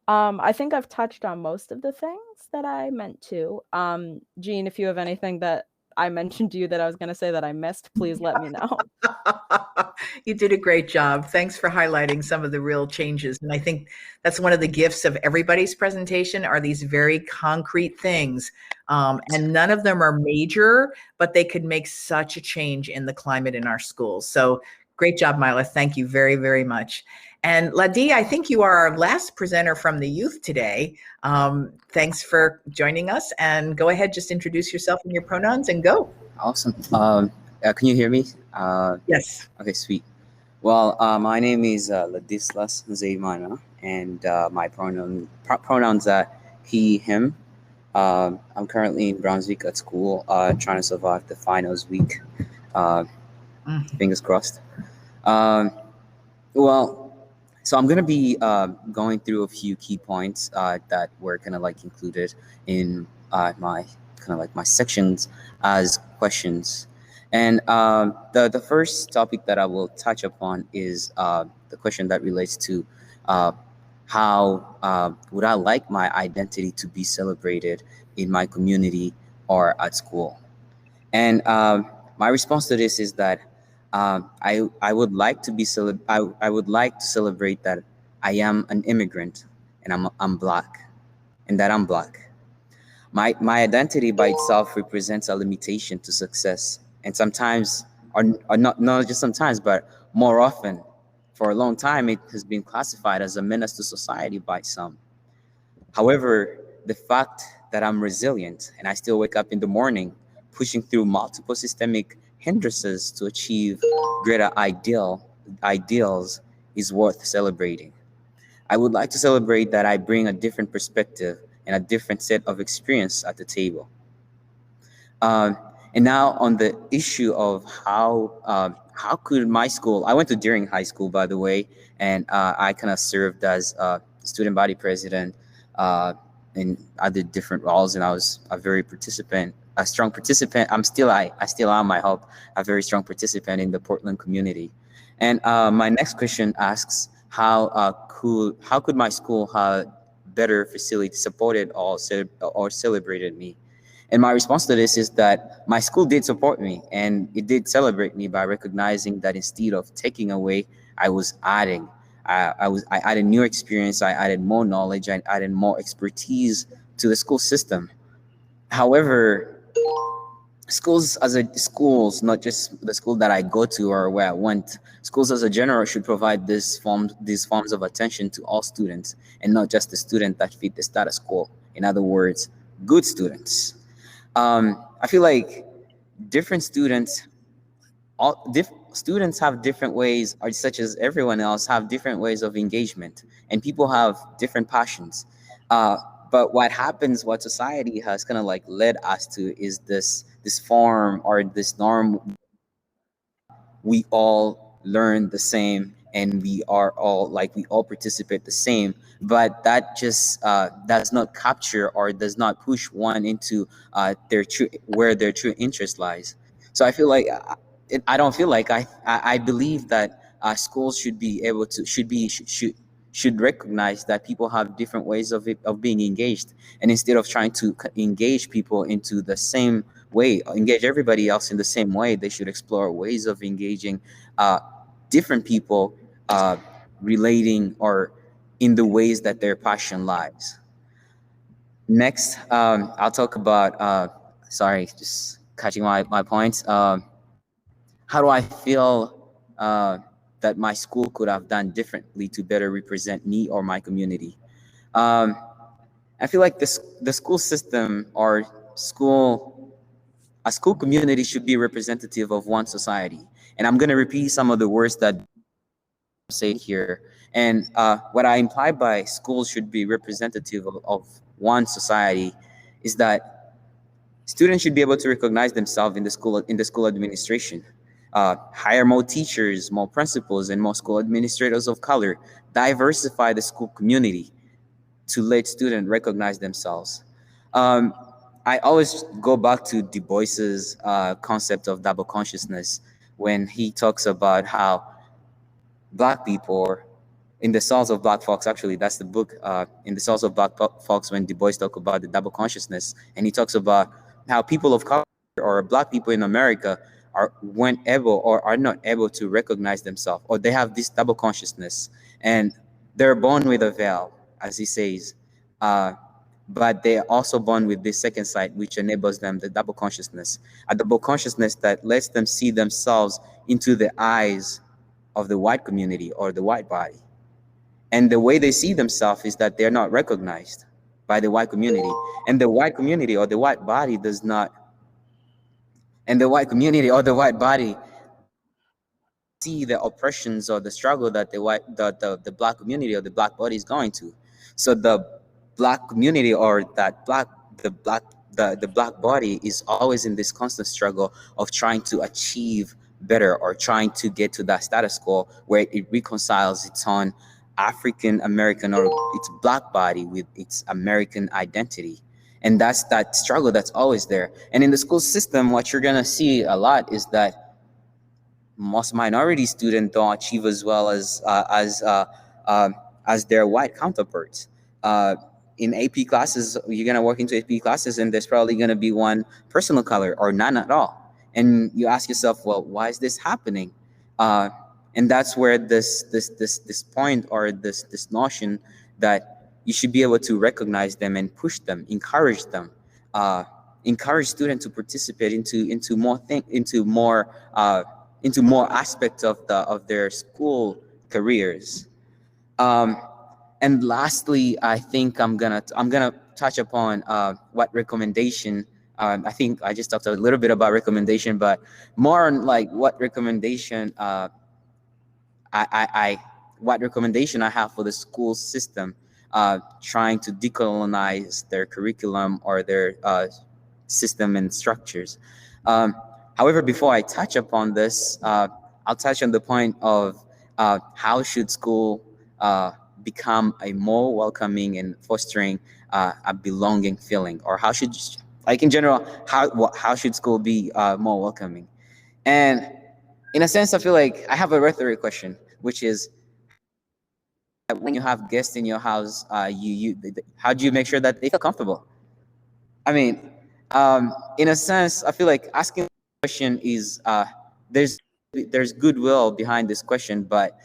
I think I've touched on most of the things that I meant to. Jean, if you have anything that I mentioned to you that I was going to say that I missed, please let me know. You did a great job. Thanks for highlighting some of the real changes. And I think that's one of the gifts of everybody's presentation, are these very concrete things. And none of them are major, but they could make such a change in the climate in our schools. So great job, Milo. Thank you very, very much. And Ladi, I think you are our last presenter from the youth today. Thanks for joining us, and go ahead, just introduce yourself and your pronouns and go. Awesome. Can you hear me? Yes. Okay, sweet. Well, my name is Ladislas Zaymana, and my pronouns are he, him. I'm currently in Brunswick at school, trying to survive the finals week. Fingers crossed. So I'm gonna be going through a few key points that were kind of like included in my sections as questions. And the first topic that I will touch upon is the question that relates to how would I like my identity to be celebrated in my community or at school. And my response to this is that I would like to I would like to celebrate that I am an immigrant and I'm Black, and that I'm Black. My identity by itself represents a limitation to success, and sometimes, or not just sometimes, but more often, for a long time, it has been classified as a menace to society by some. However, the fact that I'm resilient and I still wake up in the morning, pushing through multiple systemic hindrances to achieve greater ideals is worth celebrating. I would like to celebrate that I bring a different perspective and a different set of experience at the table. And now on the issue of how could my school, I went to Deering High School, by the way, and I kind of served as student body president in other different roles, and I was a strong participant. I still am, I hope, a very strong participant in the Portland community. And my next question asks, how could my school have better facility supported or celebrated me? And my response to this is that my school did support me, and it did celebrate me by recognizing that instead of taking away, I was adding. I added new experience, I added more knowledge, I added more expertise to the school system. However, schools, not just the school that I go to or where I went, schools as a general should provide these forms of attention to all students, and not just the student that fit the status quo. In other words, good students. I feel like different students students have different ways, or such as everyone else, have different ways of engagement, and people have different passions. But what happens, what society has kind of like led us to, is this form or this norm. We all learn the same, and we all participate the same, but that just does not capture or does not push one into where their true interest lies. So I feel like I don't feel like I believe that schools should be able to should recognize that people have different ways of being engaged, and instead of trying to engage people into the same way, engage everybody else in the same way, they should explore ways of engaging different people, relating or in the ways that their passion lies. Next, I'll talk about sorry, just catching my points. How do I feel that my school could have done differently to better represent me or my community? I feel like the school system or a school community should be representative of one society. And I'm going to repeat some of the words that I say here. And what I imply by schools should be representative of one society is that students should be able to recognize themselves in the school administration. Hire more teachers, more principals, and more school administrators of color. Diversify the school community to let students recognize themselves. I always go back to Du Bois's concept of double consciousness when he talks about how Black people, in the Souls of Black Folks, actually, that's the book, in the Souls of Black Folks, when Du Bois talks about the double consciousness, and he talks about how people of color or Black people in America weren't able or are not able to recognize themselves, or they have this double consciousness, and they're born with a veil, as he says, but they're also born with this second sight, which enables them the double consciousness, a double consciousness that lets them see themselves into the eyes of the white community or the white body. And the way they see themselves is that they're not recognized by the white community, and the white community or the white body does not, and the white community or the white body see the oppressions or the struggle that the Black community or the Black body is going to. So the Black community or the Black body is always in this constant struggle of trying to achieve better or trying to get to that status quo where it reconciles its own African American or its Black body with its American identity. And that's that struggle that's always there. And in the school system, what you're gonna see a lot is that most minority students don't achieve as well as their white counterparts. In AP classes, you're gonna work into AP classes, and there's probably gonna be one person of color or none at all. And you ask yourself, well, why is this happening? And that's where this point or this notion that you should be able to recognize them and push them, encourage them, encourage students to participate into more aspects of their school careers. And lastly, I think I'm gonna touch upon what recommendation. I think I just talked a little bit about recommendation, but more on like what recommendation what recommendation I have for the school system trying to decolonize their curriculum or their system and structures. However, before I touch upon this, I'll touch on the point of how should school become a more welcoming and fostering a belonging feeling, or how should, like in general, how should school be more welcoming? And in a sense, I feel like I have a rhetoric question, which is, when you have guests in your house, how do you make sure that they feel comfortable? I mean, in a sense, I feel like asking the question is there's goodwill behind this question, but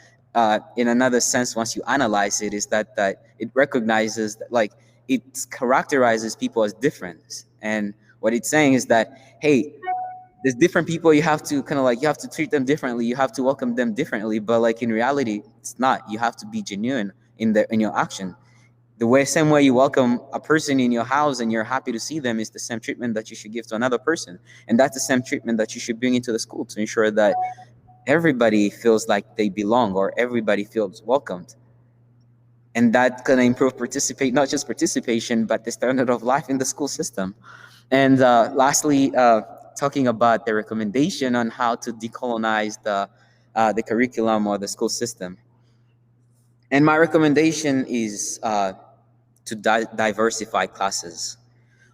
in another sense, once you analyze it, is that it recognizes that, like, it characterizes people as different, and what it's saying is that, hey, there's different people, you have to treat them differently, you have to welcome them differently, but like in reality, it's not. You have to be genuine in your action. Same way you welcome a person in your house and you're happy to see them is the same treatment that you should give to another person. And that's the same treatment that you should bring into the school to ensure that everybody feels like they belong or everybody feels welcomed. And that's going to improve not just participation, but the standard of life in the school system. And lastly, talking about the recommendation on how to decolonize the curriculum or the school system. And my recommendation is to diversify classes.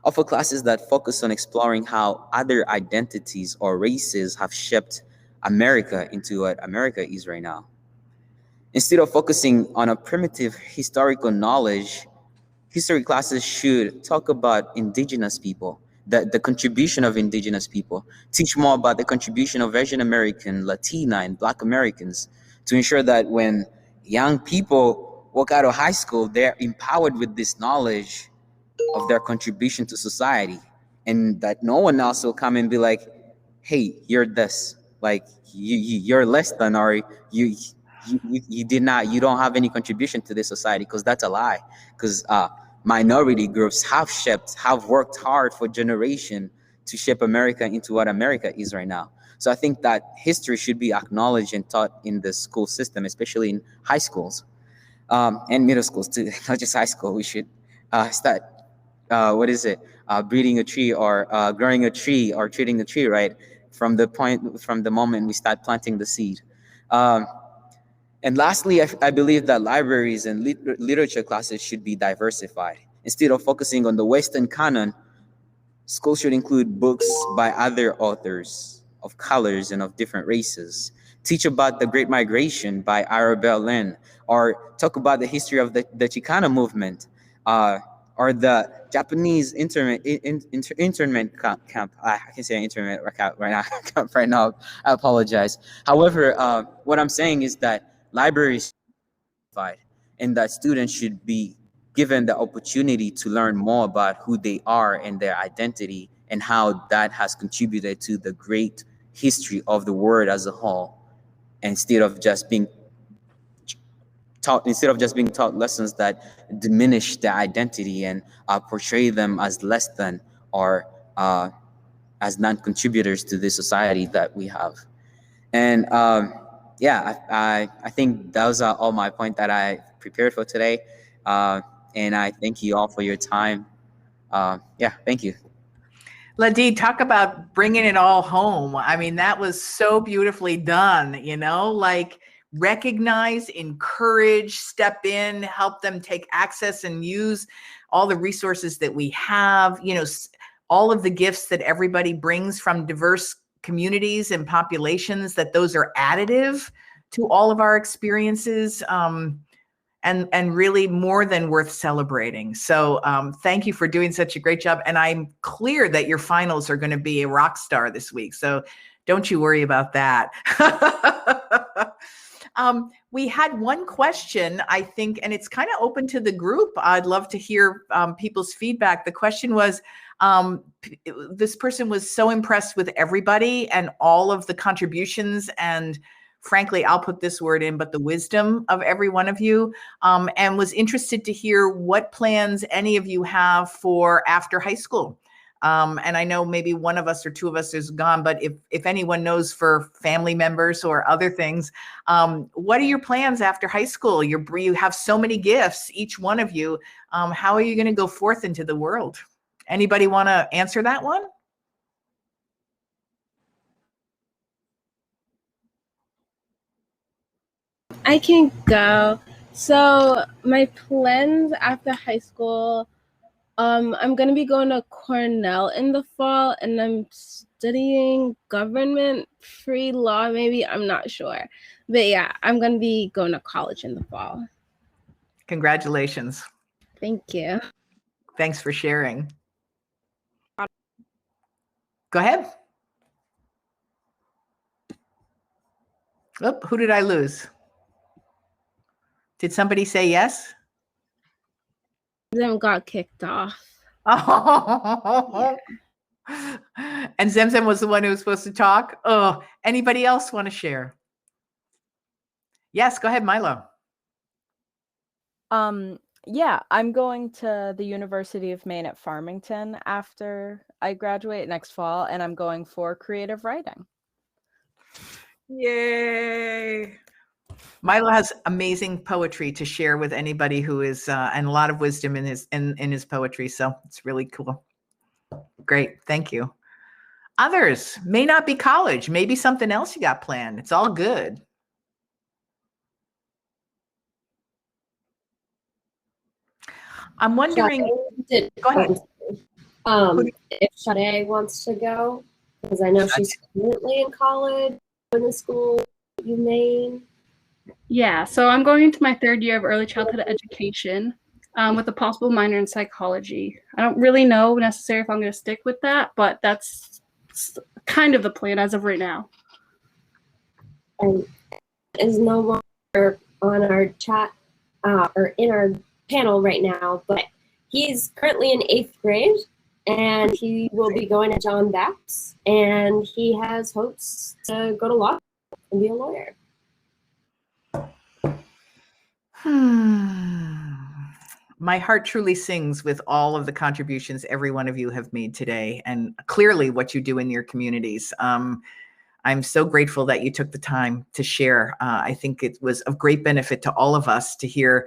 Offer classes that focus on exploring how other identities or races have shaped America into what America is right now. Instead of focusing on a primitive historical knowledge, history classes should talk about indigenous people, the contribution of indigenous people, teach more about the contribution of Asian American, Latina, and Black Americans to ensure that when young people walk out of high school, they're empowered with this knowledge of their contribution to society, and that no one else will come and be like, hey, you're this, like you're less than, or you don't have any contribution to this society, because that's a lie. Because minority groups have worked hard for generations to shape America into what America is right now. So I think that history should be acknowledged and taught in the school system, especially in high schools and middle schools too, not just high school. We should start breeding a tree or growing a tree or treating the tree right from the moment we start planting the seed. And lastly, I believe that libraries and literature classes should be diversified. Instead of focusing on the Western canon, schools should include books by other authors of colors and of different races. Teach about the Great Migration by Arabelle Lynn, or talk about the history of the Chicano movement, or the Japanese internment camp. I can say internment camp right now. I apologize. However, what I'm saying is that libraries and that students should be given the opportunity to learn more about who they are and their identity and how that has contributed to the great history of the world as a whole, instead of just being taught lessons that diminish their identity and portray them as less than or as non-contributors to the society that we have. And I think those are all my points that I prepared for today. And I thank you all for your time. Thank you. Ladid, talk about bringing it all home. I mean, that was so beautifully done, like recognize, encourage, step in, help them take access and use all the resources that we have, all of the gifts that everybody brings from diverse communities and populations, that those are additive to all of our experiences, and really more than worth celebrating. So thank you for doing such a great job. And I'm clear that your finals are going to be a rock star this week. So don't you worry about that. We had one question, I think, and it's kind of open to the group. I'd love to hear people's feedback. The question was, this person was so impressed with everybody and all of the contributions, and frankly, I'll put this word in, but the wisdom of every one of you, and was interested to hear what plans any of you have for after high school. And I know maybe one of us or two of us is gone, but if anyone knows for family members or other things, what are your plans after high school? You have so many gifts, each one of you. How are you going to go forth into the world? Anybody want to answer that one? I can go. So my plans after high school, I'm going to be going to Cornell in the fall, and I'm studying government pre-law, maybe. I'm not sure. But yeah, I'm going to be going to college in the fall. Congratulations. Thank you. Thanks for sharing. Go ahead. Oh, who did I lose? Did somebody say yes? Then got kicked off. Oh. Yeah. And Zemzem was the one who was supposed to talk. Oh, anybody else want to share? Yes, go ahead, Milo. Yeah, I'm going to the University of Maine at Farmington after I graduate next fall, and I'm going for creative writing. Yay. Milo has amazing poetry to share with anybody who is, and a lot of wisdom in his poetry. So it's really cool. Great. Thank you. Others may not be college, maybe something else you got planned. It's all good. I'm wondering. Go ahead. If Sade wants to go, because I know she's currently in college, in the school you Maine. Yeah, so I'm going into my third year of early childhood education with a possible minor in psychology. I don't really know necessarily if I'm going to stick with that, but that's kind of the plan as of right now. And is no longer on our chat or in our panel right now, but he's currently in 8th grade and he will be going to John Baptist, and he has hopes to go to law school and be a lawyer. My heart truly sings with all of the contributions every one of you have made today, and clearly what you do in your communities. I'm so grateful that you took the time to share. I think it was of great benefit to all of us to hear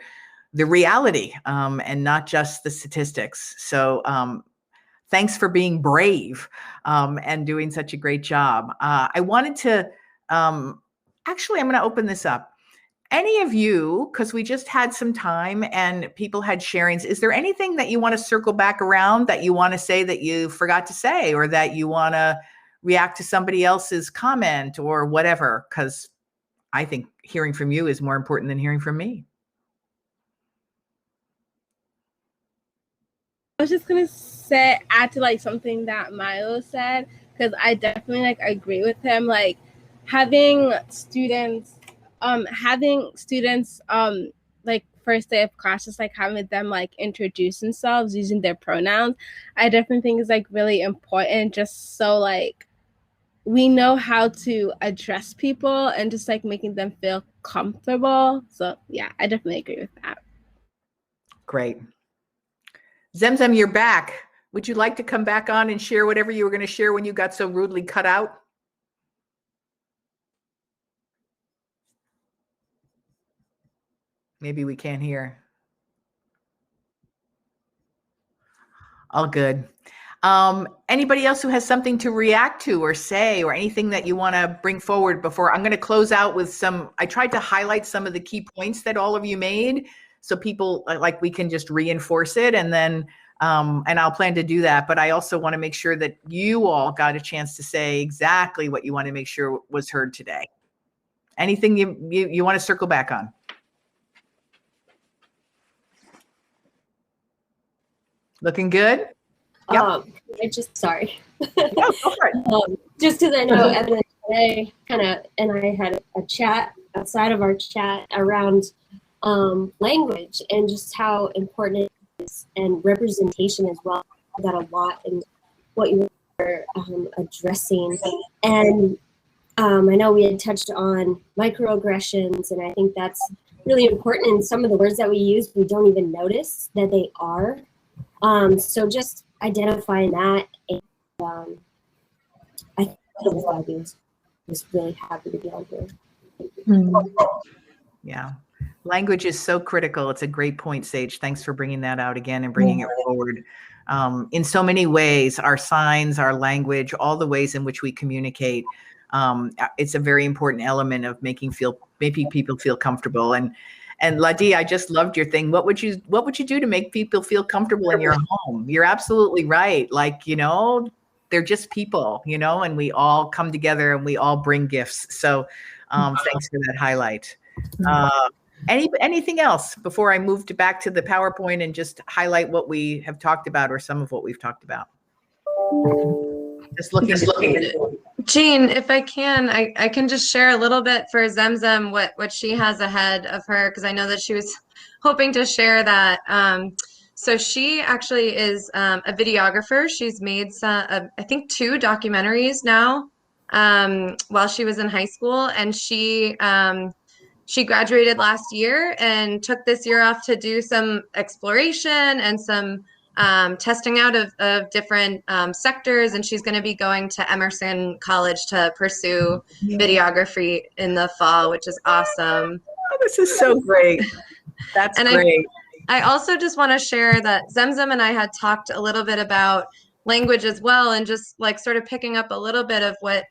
the reality and not just the statistics. So thanks for being brave and doing such a great job. I wanted to, actually, I'm going to open this up. Any of you, because we just had some time and people had sharings, is there anything that you want to circle back around that you want to say that you forgot to say, or that you want to react to somebody else's comment or whatever? Because I think hearing from you is more important than hearing from me. I was just gonna say, add to like something that Milo said, because I definitely like agree with him. Like having students like first day of class, just like having them like introduce themselves using their pronouns, I definitely think is like really important, just so like we know how to address people and just like making them feel comfortable. So yeah, I definitely agree with that. Great. Zemzem, you're back. Would you like to come back on and share whatever you were going to share when you got so rudely cut out? Maybe we can't hear. All good. Anybody else who has something to react to or say, or anything that you want to bring forward before I'm going to close out with some, I tried to highlight some of the key points that all of you made, so people like we can just reinforce it, and then and I'll plan to do that. But I also want to make sure that you all got a chance to say exactly what you want to make sure was heard today. Anything you want to circle back on? Looking good? Yep. Sorry. No, go for it. Just because I know Evan today and I had a chat outside of our chat around language and just how important it is, and representation as well. That a lot in what you were addressing. And I know we had touched on microaggressions, and I think that's really important. And some of the words that we use, we don't even notice that they are. So just identifying that, and I think I was really happy to be on here. Yeah, language is so critical. It's a great point, Sage. Thanks for bringing that out again and bringing it forward. In so many ways, our signs, our language, all the ways in which we communicate, it's a very important element of making people feel comfortable. And Ladi, I just loved your thing. What would you do to make people feel comfortable in your home? You're absolutely right. Like, you know, they're just people, you know, and we all come together and we all bring gifts. So thanks for that highlight. Anything else before I move back to the PowerPoint and just highlight what we have talked about, or some of what we've talked about? Just looking at it. Jean, if I can, I can just share a little bit for Zemzem what she has ahead of her, because I know that she was hoping to share that. So she actually is a videographer. She's made I think 2 documentaries now while she was in high school, and she she graduated last year and took this year off to do some exploration and some testing out of different sectors. And she's going to be going to Emerson College to pursue videography in the fall, which is awesome. Oh, this is so great. That's great. I also just want to share that Zemzem and I had talked a little bit about language as well, and just like sort of picking up a little bit of what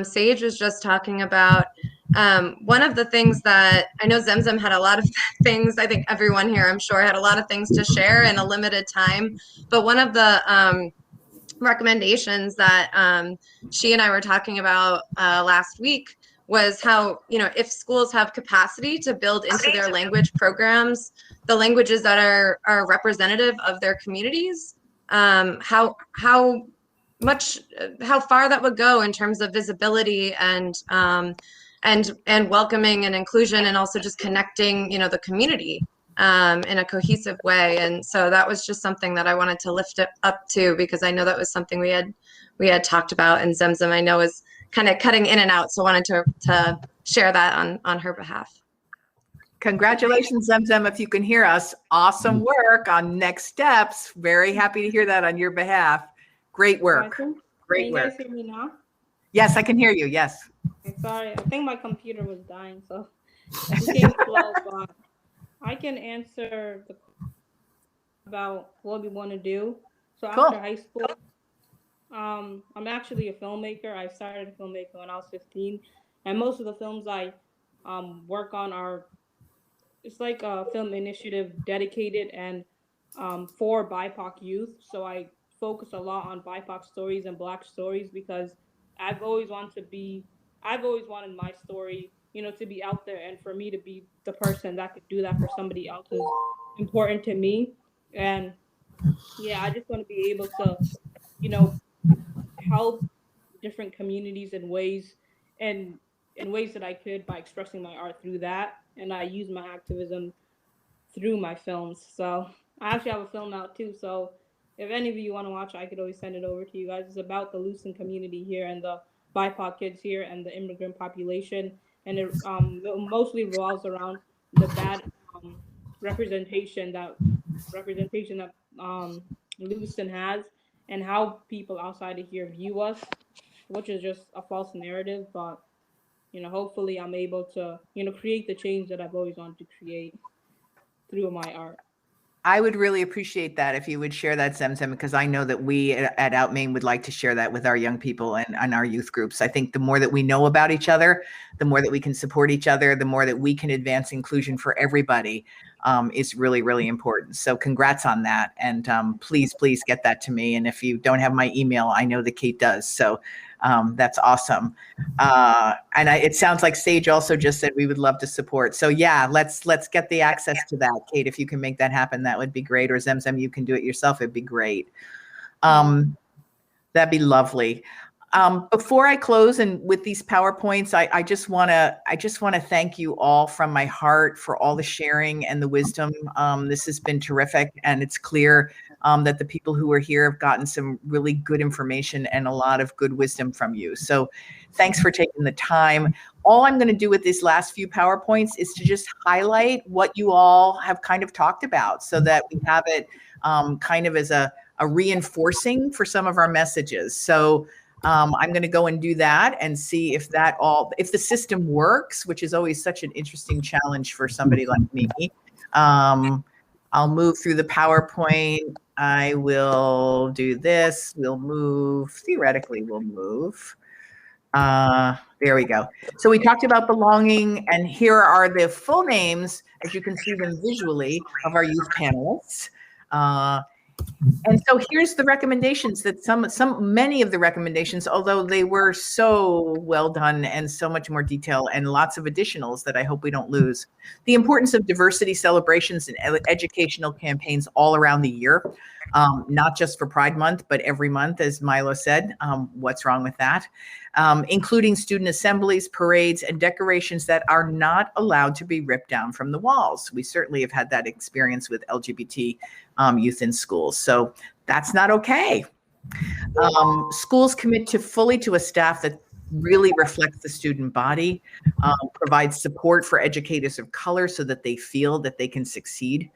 Sage was just talking about. One of the things that I know Zemzem had a lot of things, I think everyone here, I'm sure, had a lot of things to share in a limited time. But one of the recommendations that she and I were talking about last week was how, you know, if schools have capacity to build into their language programs the languages that are representative of their communities, how far that would go in terms of visibility and welcoming and inclusion, and also just connecting, you know, the community in a cohesive way. And so that was just something that I wanted to lift it up to, because I know that was something we had talked about, and Zemzem I know is kind of cutting in and out, so I wanted to share that on her behalf. Congratulations, Zemzem, if you can hear us. Awesome work on next steps. Very happy to hear that on your behalf. Great work. Great work. Can you guys hear me now? Yes, I can hear you. Yes. Sorry, I think my computer was dying, so it became slow, but I can answer about what we want to do. So Cool. after high school, I'm actually a filmmaker. I started filmmaking when I was 15, and most of the films I work on are, it's like a film initiative dedicated and for BIPOC youth. So I focus a lot on BIPOC stories and Black stories, because I've always wanted my story, you know, to be out there, and for me to be the person that could do that for somebody else is important to me. And yeah, I just want to be able to, you know, help different communities in ways that I could by expressing my art through that. And I use my activism through my films. So I actually have a film out too. So if any of you want to watch, I could always send it over to you guys. It's about the Lucin community here and the BIPOC kids here and the immigrant population. And it mostly revolves around the bad representation that Lucin has, and how people outside of here view us, which is just a false narrative. But you know, hopefully I'm able to, you know, create the change that I've always wanted to create through my art. I would really appreciate that if you would share that, Zemzem, because I know that we at Outmain would like to share that with our young people and our youth groups. I think the more that we know about each other, the more that we can support each other, the more that we can advance inclusion for everybody is really, really important. So congrats on that. And please get that to me. And if you don't have my email, I know that Kate does. So that's awesome. And it sounds like Sage also just said we would love to support. So yeah, let's get the access to that. Kate, if you can make that happen, that would be great. Or Zemzem, you can do it yourself. It'd be great. That'd be lovely. Before I close and with these PowerPoints, I just want to thank you all from my heart for all the sharing and the wisdom. This has been terrific, and it's clear that the people who are here have gotten some really good information and a lot of good wisdom from you. So thanks for taking the time. All I'm going to do with these last few PowerPoints is to just highlight what you all have kind of talked about, so that we have it kind of as a reinforcing for some of our messages. So I'm going to go and do that and see if the system works, which is always such an interesting challenge for somebody like me. I'll move through the PowerPoint. I will do this. Theoretically, we'll move. There we go. So we talked about belonging, and here are the full names, as you can see them visually, of our youth panelists. And so here's the recommendations that many of the recommendations, although they were so well done and so much more detail and lots of additionals that I hope we don't lose. The importance of diversity celebrations and educational campaigns all around the year, not just for Pride Month, but every month, as Milo said. What's wrong with that? Including student assemblies, parades, and decorations that are not allowed to be ripped down from the walls. We certainly have had that experience with LGBT youth in schools. So that's not okay. Schools commit fully to a staff that really reflects the student body, provides support for educators of color so that they feel that they can succeed.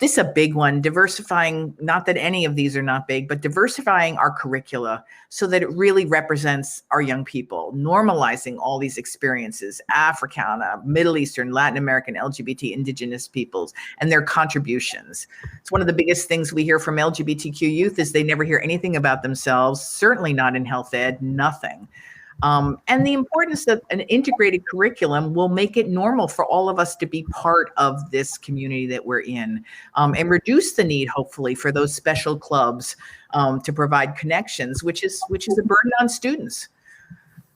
This is a big one, diversifying, not that any of these are not big, but diversifying our curricula so that it really represents our young people, normalizing all these experiences, Africana, Middle Eastern, Latin American, LGBT, Indigenous peoples, and their contributions. It's one of the biggest things we hear from LGBTQ youth is they never hear anything about themselves, certainly not in health ed, nothing. And the importance of an integrated curriculum will make it normal for all of us to be part of this community that we're in, and reduce the need, hopefully, for those special clubs to provide connections, which is a burden on students.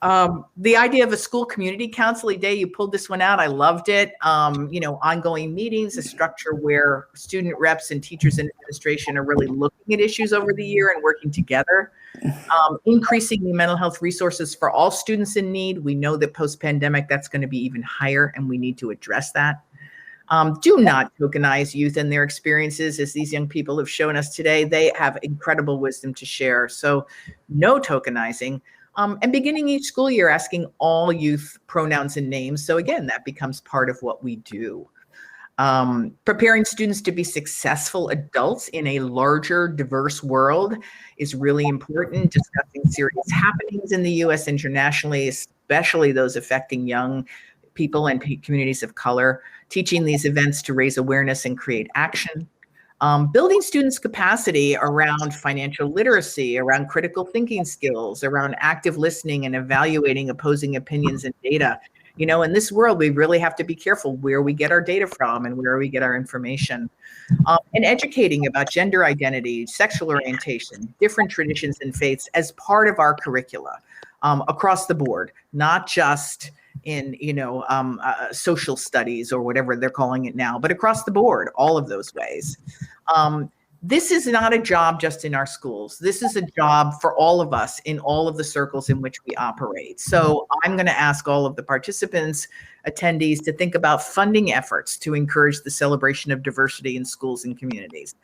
The idea of a school community council day, you pulled this one out. I loved it. Ongoing meetings, a structure where student reps and teachers and administration are really looking at issues over the year and working together. Increasing the mental health resources for all students in need. We know that post-pandemic, that's going to be even higher, and we need to address that. Do not tokenize youth and their experiences, as these young people have shown us today. They have incredible wisdom to share. So no tokenizing. And beginning each school year, asking all youth pronouns and names. So again, that becomes part of what we do. Preparing students to be successful adults in a larger, diverse world is really important. Discussing serious happenings in the U.S. internationally, especially those affecting young people and communities of color. Teaching these events to raise awareness and create action. Building students' capacity around financial literacy, around critical thinking skills, around active listening and evaluating opposing opinions and data. In this world, we really have to be careful where we get our data from and where we get our information. And educating about gender identity, sexual orientation, different traditions and faiths as part of our curricula across the board, not just in social studies or whatever they're calling it now, but across the board, all of those ways. This is not a job just in our schools. This is a job for all of us in all of the circles in which we operate. So I'm going to ask all of the participants, attendees, to think about funding efforts to encourage the celebration of diversity in schools and communities.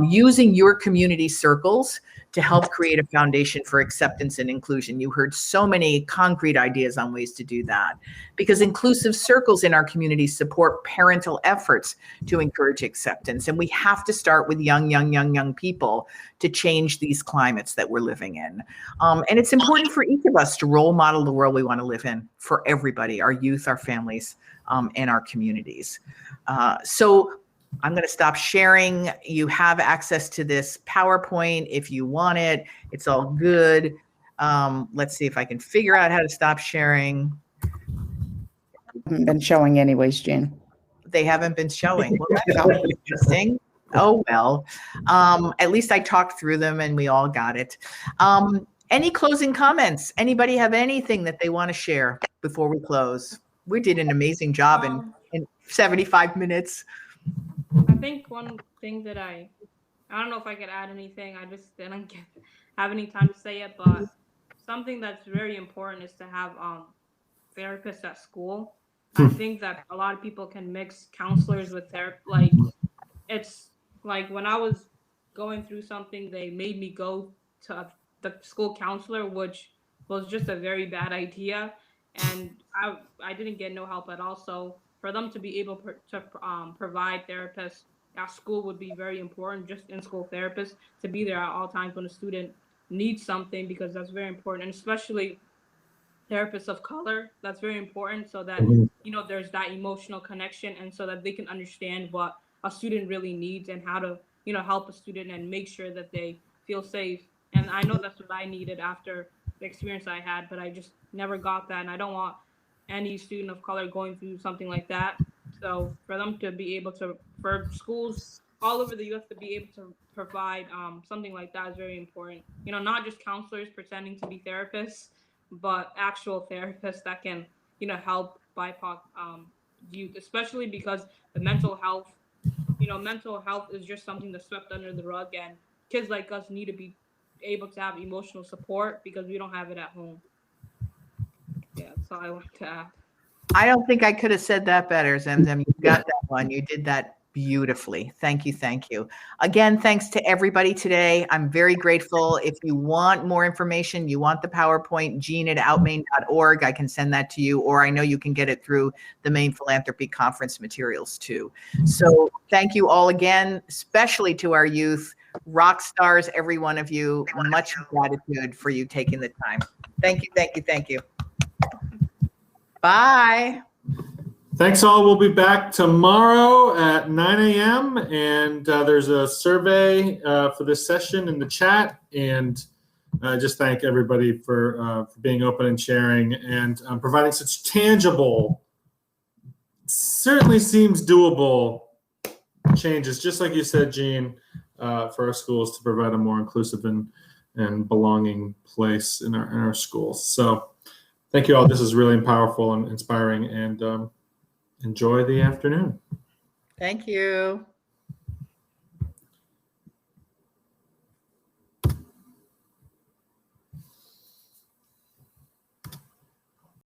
Using your community circles to help create a foundation for acceptance and inclusion. You heard so many concrete ideas on ways to do that, because inclusive circles in our community support parental efforts to encourage acceptance. And we have to start with young people to change these climates that we're living in. And it's important for each of us to role model the world we want to live in for everybody, our youth, our families, and our communities. So I'm going to stop sharing. You have access to this PowerPoint if you want it. It's all good. Let's see if I can figure out how to stop sharing. Haven't been showing anyways, Jane. They haven't been showing. Well, that's interesting. Oh, well, at least I talked through them and we all got it. Any closing comments? Anybody have anything that they want to share before we close? We did an amazing job in 75 minutes. I think one thing that I don't know if I could add anything. I just didn't have any time to say it, but something that's very important is to have therapists at school. I think that a lot of people can mix counselors with therapists. It's like when I was going through something, they made me go to the school counselor, which was just a very bad idea, and I didn't get no help at all. So for them to be able to provide therapists at school would be very important. Just in-school therapists to be there at all times when a student needs something, because that's very important, and especially therapists of color. That's very important, so that there's that emotional connection, and so that they can understand what a student really needs and how to help a student and make sure that they feel safe. And I know that's what I needed after the experience I had, but I just never got that, and I don't want any student of color going through something like that. So for them to be able to, for schools all over the U.S. to be able to provide something like that is very important. Not just counselors pretending to be therapists, but actual therapists that can help BIPOC youth, especially because the mental health is just something that's swept under the rug, and kids like us need to be able to have emotional support because we don't have it at home. Yeah, that's all I want to add. I don't think I could have said that better, Zemzem. You got that one. You did that beautifully. Thank you. Thank you. Again, thanks to everybody today. I'm very grateful. If you want more information, you want the PowerPoint, jean@outmain.org, I can send that to you, or I know you can get it through the Maine Philanthropy Conference materials too. So thank you all again, especially to our youth, rock stars, every one of you. Much gratitude for you taking the time. Thank you, thank you, thank you. Bye. Thanks all. We'll be back tomorrow at 9 a.m. And there's a survey for this session in the chat. And just thank everybody for being open and sharing and providing such tangible, certainly seems doable changes, just like you said, Jean, for our schools to provide a more inclusive and belonging place in our schools. So thank you all. This is really powerful and inspiring, and enjoy the afternoon. Thank you.